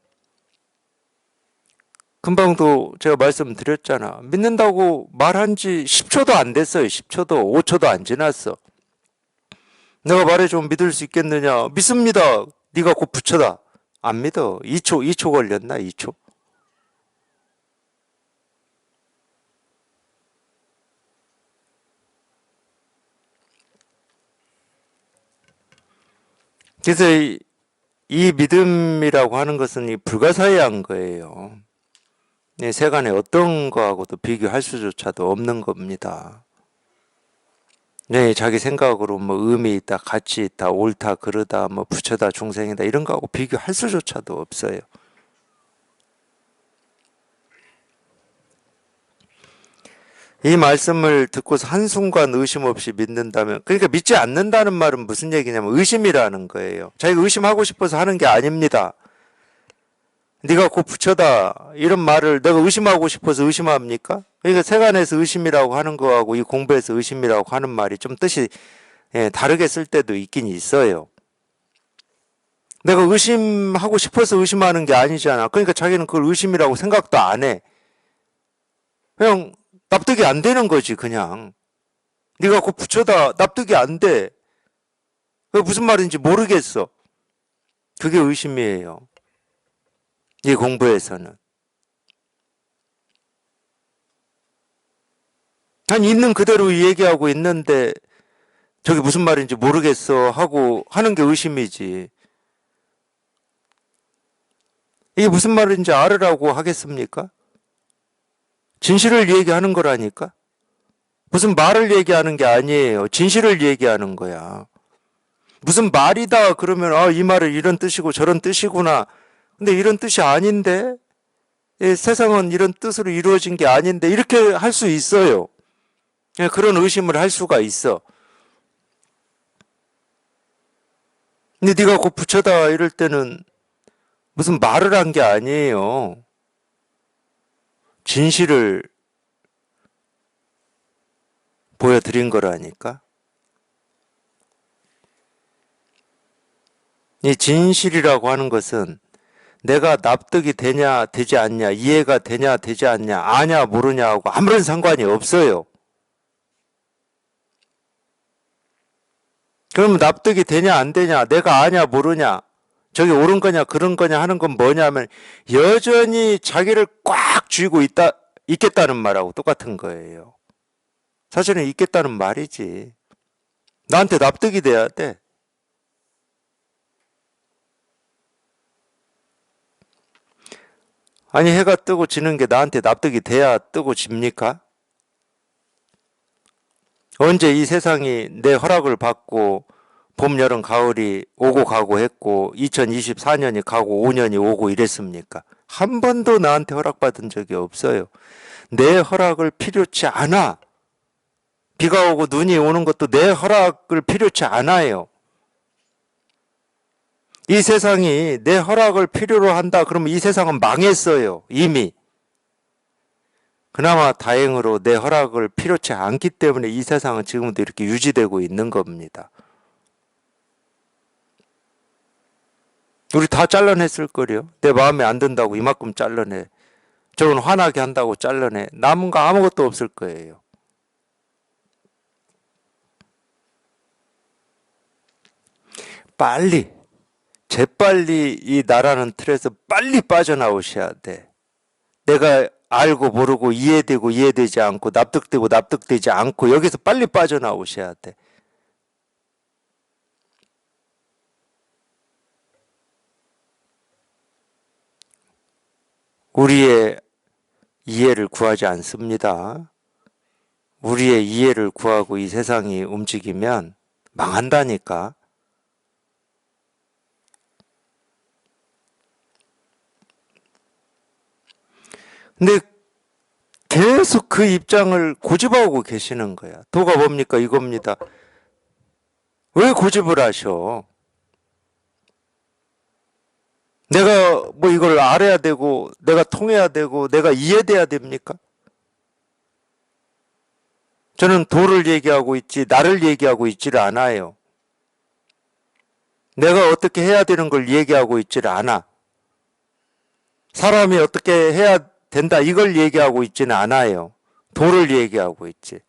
금방도 제가 말씀드렸잖아. 믿는다고 말한 지 10초도 안 됐어요. 10초도, 5초도 안 지났어. 내가 말해주면 믿을 수 있겠느냐? 믿습니다. 네가 곧 부처다. 안 믿어. 2초 걸렸나? 2초. 그래서 이 믿음이라고 하는 것은 이 불가사의한 거예요. 세간에 어떤 거하고도 비교할 수조차도 없는 겁니다. 네, 자기 생각으로 뭐 의미 있다, 가치 있다, 옳다, 그르다, 뭐 부처다, 중생이다 이런 거하고 비교할 수조차도 없어요. 이 말씀을 듣고서 한순간 의심 없이 믿는다면, 그러니까 믿지 않는다는 말은 무슨 얘기냐면 의심이라는 거예요. 자기가 의심하고 싶어서 하는 게 아닙니다. 네가 곧 부처다 이런 말을 내가 의심하고 싶어서 의심합니까? 그러니까 세간에서 의심이라고 하는 거하고 이 공부에서 의심이라고 하는 말이 좀 뜻이 다르게 쓸 때도 있긴 있어요. 내가 의심하고 싶어서 의심하는 게 아니잖아. 그러니까 자기는 그걸 의심이라고 생각도 안 해. 그냥 납득이 안 되는 거지 그냥. 네가 곧 부처다 납득이 안 돼. 그게 무슨 말인지 모르겠어. 그게 의심이에요. 이 공부에서는. 난 있는 그대로 얘기하고 있는데 저게 무슨 말인지 모르겠어 하고 하는 게 의심이지. 이게 무슨 말인지 알으라고 하겠습니까? 진실을 얘기하는 거라니까? 무슨 말을 얘기하는 게 아니에요. 진실을 얘기하는 거야. 무슨 말이다 그러면 이 말은 이런 뜻이고 저런 뜻이구나. 근데 이런 뜻이 아닌데? 세상은 이런 뜻으로 이루어진 게 아닌데 이렇게 할 수 있어요. 그런 의심을 할 수가 있어. 근데 네가 곧 부처다 이럴 때는 무슨 말을 한 게 아니에요. 진실을 보여드린 거라니까. 이 진실이라고 하는 것은 내가 납득이 되냐 되지 않냐, 이해가 되냐 되지 않냐, 아냐 모르냐하고 아무런 상관이 없어요. 그러면 납득이 되냐 안 되냐, 내가 아냐 모르냐, 저게 옳은 거냐 그런 거냐 하는 건 뭐냐면 여전히 자기를 꽉 쥐고 있겠다는 말하고 똑같은 거예요. 사실은 있겠다는 말이지. 나한테 납득이 돼야 돼. 아니 해가 뜨고 지는 게 나한테 납득이 돼야 뜨고 집니까? 언제 이 세상이 내 허락을 받고 봄, 여름, 가을이 오고 가고 했고 2024년이 가고 5년이 오고 이랬습니까? 한 번도 나한테 허락받은 적이 없어요. 내 허락을 필요치 않아. 비가 오고 눈이 오는 것도 내 허락을 필요치 않아요. 이 세상이 내 허락을 필요로 한다 그러면 이 세상은 망했어요. 이미. 그나마 다행으로 내 허락을 필요치 않기 때문에 이 세상은 지금도 이렇게 유지되고 있는 겁니다. 우리 다 잘라냈을 거요. 내 마음에 안 든다고 이만큼 잘라내. 저건 화나게 한다고 잘라내. 남은 거 아무것도 없을 거예요. 빨리, 재빨리 이 나라는 틀에서 빨리 빠져나오셔야 돼. 내가 알고 모르고 이해되고 이해되지 않고 납득되고 납득되지 않고 여기서 빨리 빠져나오셔야 돼. 우리의 이해를 구하지 않습니다. 우리의 이해를 구하고 이 세상이 움직이면 망한다니까. 근데 계속 그 입장을 고집하고 계시는 거야. 도가 뭡니까? 이겁니다. 왜 고집을 하셔? 내가 뭐 이걸 알아야 되고, 내가 통해야 되고, 내가 이해돼야 됩니까? 저는 도를 얘기하고 있지, 나를 얘기하고 있지를 않아요. 내가 어떻게 해야 되는 걸 얘기하고 있지를 않아. 사람이 어떻게 해야 된다, 이걸 얘기하고 있지는 않아요. 도를 얘기하고 있지.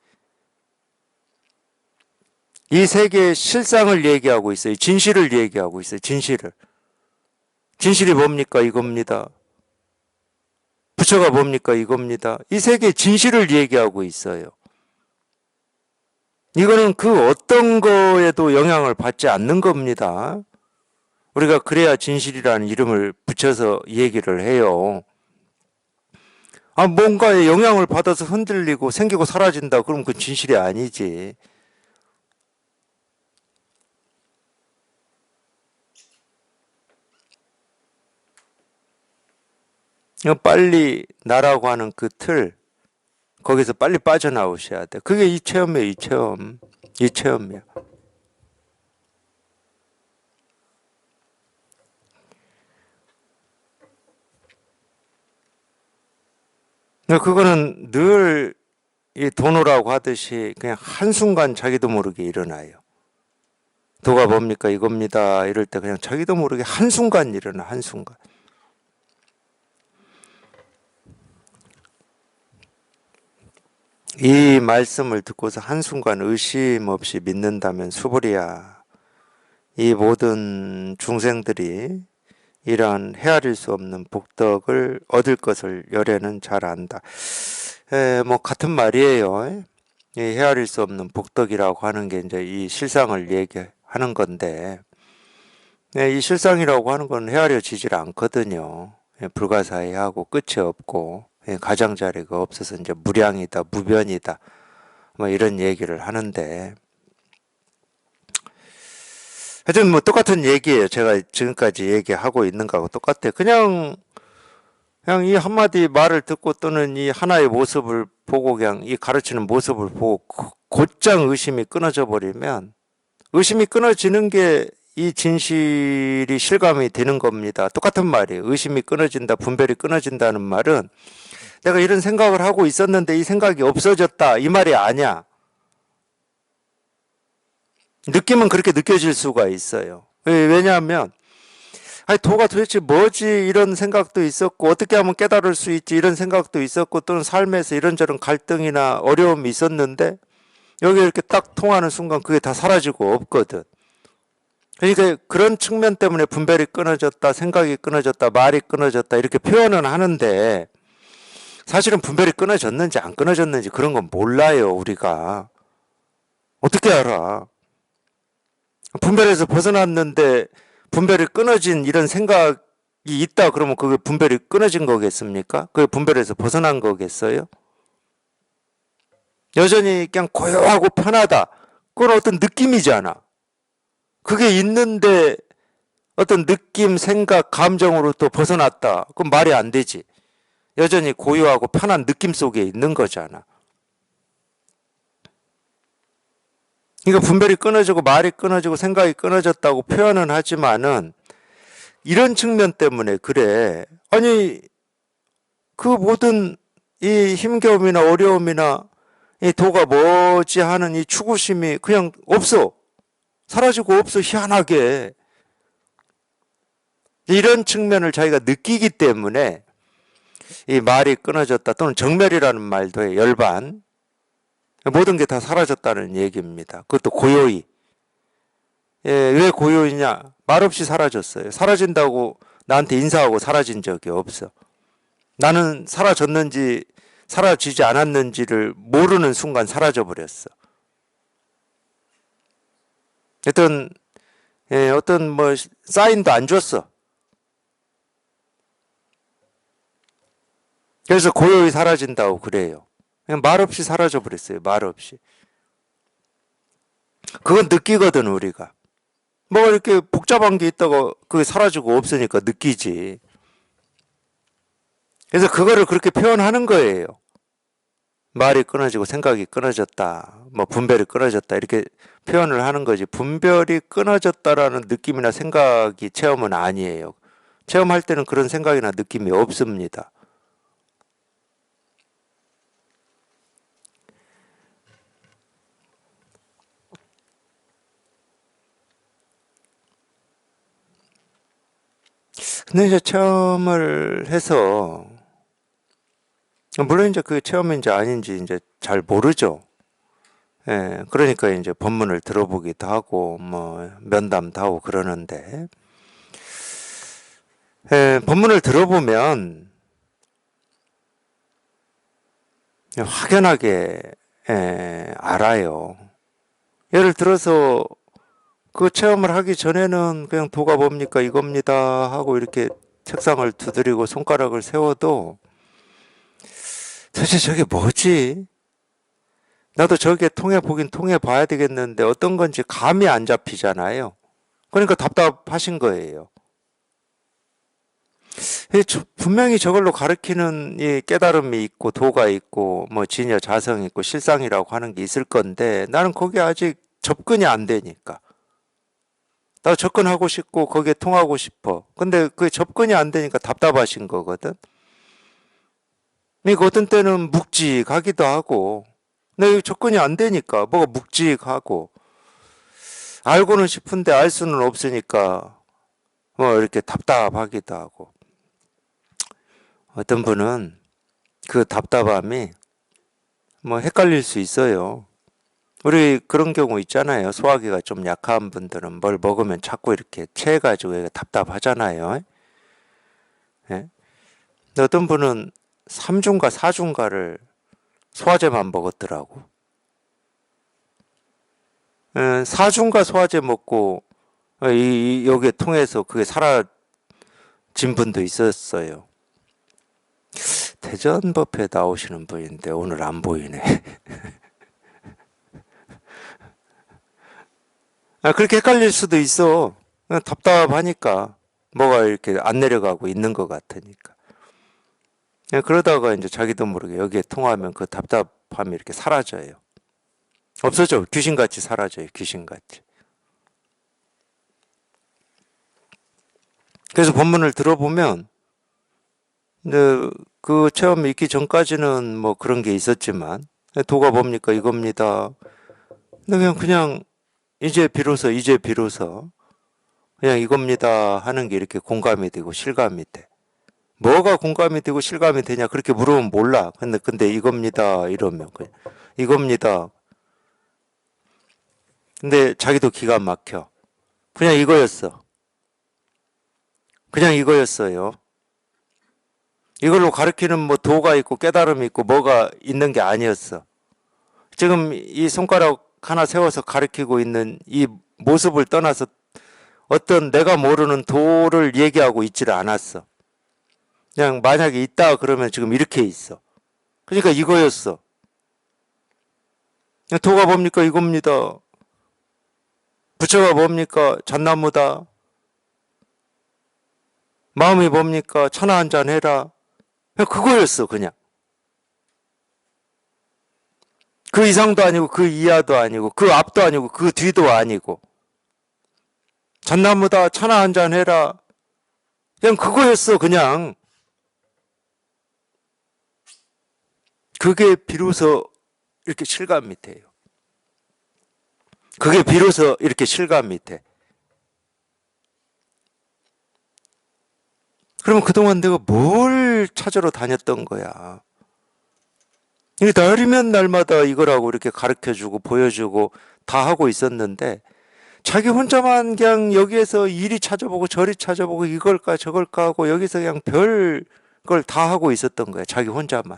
이 세계의 실상을 얘기하고 있어요. 진실을 얘기하고 있어요. 진실을. 진실이 뭡니까? 이겁니다. 부처가 뭡니까? 이겁니다. 이 세계의 진실을 얘기하고 있어요. 이거는 그 어떤 거에도 영향을 받지 않는 겁니다. 우리가 그래야 진실이라는 이름을 붙여서 얘기를 해요. 뭔가에 영향을 받아서 흔들리고 생기고 사라진다. 그럼 그 진실이 아니지. 빨리 나라고 하는 그 틀, 거기서 빨리 빠져나오셔야 돼. 그게 이 체험이에요, 이 체험. 이 체험이야. 그거는 늘 이 도노라고 하듯이 그냥 한순간 자기도 모르게 일어나요. 도가 뭡니까? 이겁니다. 이럴 때 그냥 자기도 모르게 한순간 일어나, 한순간. 이 말씀을 듣고서 한순간 의심 없이 믿는다면 수불이야. 이 모든 중생들이 이러한 헤아릴 수 없는 복덕을 얻을 것을 열애는 잘 안다. 뭐 같은 말이에요. 이 헤아릴 수 없는 복덕이라고 하는 게 이제 이 실상을 얘기하는 건데, 이 실상이라고 하는 건 헤아려지질 않거든요. 불가사의하고 끝이 없고 가장자리가 없어서 이제 무량이다, 무변이다, 뭐 이런 얘기를 하는데, 하여튼 뭐 똑같은 얘기예요. 제가 지금까지 얘기하고 있는 거하고 똑같아요. 그냥 이 한마디 말을 듣고 또는 이 하나의 모습을 보고 그냥 이 가르치는 모습을 보고 곧장 의심이 끊어져 버리면, 의심이 끊어지는 게 이 진실이 실감이 되는 겁니다. 똑같은 말이에요. 의심이 끊어진다, 분별이 끊어진다는 말은 내가 이런 생각을 하고 있었는데 이 생각이 없어졌다, 이 말이 아니야. 느낌은 그렇게 느껴질 수가 있어요. 왜냐하면 도가 도대체 뭐지, 이런 생각도 있었고, 어떻게 하면 깨달을 수 있지, 이런 생각도 있었고, 또는 삶에서 이런저런 갈등이나 어려움이 있었는데 여기 이렇게 딱 통하는 순간 그게 다 사라지고 없거든. 그러니까 그런 측면 때문에 분별이 끊어졌다, 생각이 끊어졌다, 말이 끊어졌다 이렇게 표현은 하는데, 사실은 분별이 끊어졌는지 안 끊어졌는지 그런 건 몰라요. 우리가 어떻게 알아? 분별에서 벗어났는데 분별이 끊어진 이런 생각이 있다 그러면 그게 분별이 끊어진 거겠습니까? 그게 분별에서 벗어난 거겠어요? 여전히 그냥 고요하고 편하다, 그건 어떤 느낌이잖아. 그게 있는데 어떤 느낌, 생각, 감정으로부터 벗어났다, 그건 말이 안 되지. 여전히 고요하고 편한 느낌 속에 있는 거잖아. 그러니까 분별이 끊어지고 말이 끊어지고 생각이 끊어졌다고 표현은 하지만은 이런 측면 때문에 그래. 아니, 그 모든 이 힘겨움이나 어려움이나 이 도가 뭐지 하는 이 추구심이 그냥 없어. 사라지고 없어, 희한하게. 이런 측면을 자기가 느끼기 때문에 이 말이 끊어졌다, 또는 정멸이라는 말도 해, 열반. 모든 게 다 사라졌다는 얘기입니다. 그것도 고요히. 왜 고요이냐? 말없이 사라졌어요. 사라진다고 나한테 인사하고 사라진 적이 없어. 나는 사라졌는지 사라지지 않았는지를 모르는 순간 사라져 버렸어. 어떤 뭐 사인도 안 줬어. 그래서 고요히 사라진다고 그래요. 그냥 말없이 사라져 버렸어요. 말없이. 그건 느끼거든 우리가. 뭐가 이렇게 복잡한 게 있다가 그게 사라지고 없으니까 느끼지. 그래서 그거를 그렇게 표현하는 거예요. 말이 끊어지고 생각이 끊어졌다. 뭐 분별이 끊어졌다. 이렇게 표현을 하는 거지. 분별이 끊어졌다라는 느낌이나 생각이 체험은 아니에요. 체험할 때는 그런 생각이나 느낌이 없습니다. 근데 이제 체험을 해서 물론 이제 그 체험인지 아닌지 이제 잘 모르죠. 예, 그러니까 이제 법문을 들어보기도 하고 뭐 면담도 하고 그러는데 예, 법문을 들어보면 확연하게 알아요. 예를 들어서 그 체험을 하기 전에는 그냥 도가 뭡니까 이겁니다 하고 이렇게 책상을 두드리고 손가락을 세워도 도대체 저게 뭐지? 나도 저게 통해 보긴 통해 봐야 되겠는데 어떤 건지 감이 안 잡히잖아요. 그러니까 답답하신 거예요. 분명히 저걸로 가르치는 이 깨달음이 있고 도가 있고 뭐 진여 자성이 있고 실상이라고 하는 게 있을 건데 나는 거기에 아직 접근이 안 되니까. 나 접근하고 싶고 거기에 통하고 싶어. 근데 그게 접근이 안 되니까 답답하신 거거든. 그러니까 어떤 때는 묵직하기도 하고 근데 접근이 안 되니까 뭐가 묵직하고 알고는 싶은데 알 수는 없으니까 뭐 이렇게 답답하기도 하고 어떤 분은 그 답답함이 뭐 헷갈릴 수 있어요. 우리 그런 경우 있잖아요. 소화기가 좀 약한 분들은 뭘 먹으면 자꾸 이렇게 체해가지고 답답하잖아요. 예? 근데 어떤 분은 3중가 4중가를 소화제만 먹었더라고. 4중가 소화제 먹고 여기에 통해서 그게 사라진 분도 있었어요. 대전법에 나오시는 분인데 오늘 안 보이네. 그렇게 헷갈릴 수도 있어. 그냥 답답하니까 뭐가 이렇게 안 내려가고 있는 것 같으니까. 그러다가 이제 자기도 모르게 여기에 통하면 그 답답함이 이렇게 사라져요. 없어져. 귀신같이 사라져요. 귀신같이. 그래서 본문을 들어보면 이제 그 체험이 있기 전까지는 뭐 그런 게 있었지만 도가 뭡니까 이겁니다. 근데 그냥 이제 비로소 그냥 이겁니다 하는 게 이렇게 공감이 되고 실감이 돼. 뭐가 공감이 되고 실감이 되냐 그렇게 물으면 몰라. 근데 이겁니다 이러면 그냥 이겁니다. 근데 자기도 기가 막혀. 그냥 이거였어. 그냥 이거였어요. 이걸로 가르치는 뭐 도가 있고 깨달음이 있고 뭐가 있는 게 아니었어. 지금 이 손가락 하나 세워서 가르치고 있는 이 모습을 떠나서 어떤 내가 모르는 도를 얘기하고 있지를 않았어. 그냥 만약에 있다 그러면 지금 이렇게 있어. 그러니까 이거였어. 도가 뭡니까? 이겁니다. 부처가 뭡니까? 잣나무다. 마음이 뭡니까? 천하 한잔 해라. 그냥 그거였어, 그냥. 그 이상도 아니고, 그 이하도 아니고, 그 앞도 아니고, 그 뒤도 아니고. 잣나무다. 천하 한잔 해라. 그냥 그거였어, 그냥. 그게 비로소 이렇게 실감이 돼요. 그게 비로소 이렇게 실감이 돼. 그러면 그동안 내가 뭘 찾으러 다녔던 거야? 이게 날이면 날마다 이거라고 이렇게 가르쳐주고 보여주고 다 하고 있었는데 자기 혼자만 그냥 여기에서 이리 찾아보고 저리 찾아보고 이걸까 저걸까 하고 여기서 그냥 별 걸 다 하고 있었던 거야. 자기 혼자만.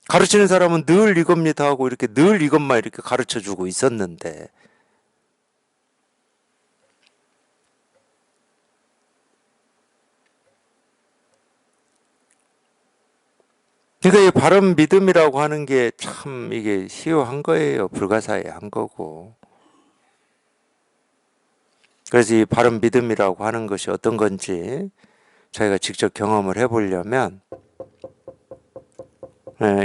가르치는 사람은 늘 이겁니다 하고 이렇게 늘 이것만 이렇게 가르쳐 주고 있었는데 그러니까 이 바른 믿음이라고 하는 게 참 이게 희유한 거예요. 불가사의한 거고. 그래서 이 바른 믿음이라고 하는 것이 어떤 건지 저희가 직접 경험을 해보려면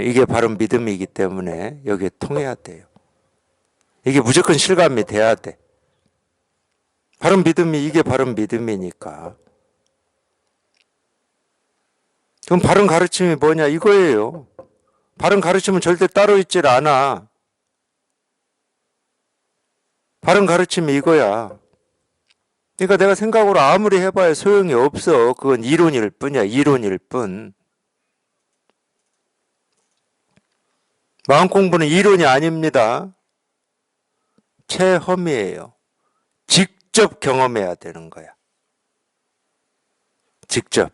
이게 바른 믿음이기 때문에 여기에 통해야 돼요. 이게 무조건 실감이 돼야 돼. 바른 믿음이 이게 바른 믿음이니까. 그럼 바른 가르침이 뭐냐 이거예요. 바른 가르침은 절대 따로 있질 않아. 바른 가르침이 이거야. 그러니까 내가 생각으로 아무리 해봐야 소용이 없어. 그건 이론일 뿐이야. 이론일 뿐. 마음 공부는 이론이 아닙니다. 체험이에요. 직접 경험해야 되는 거야. 직접.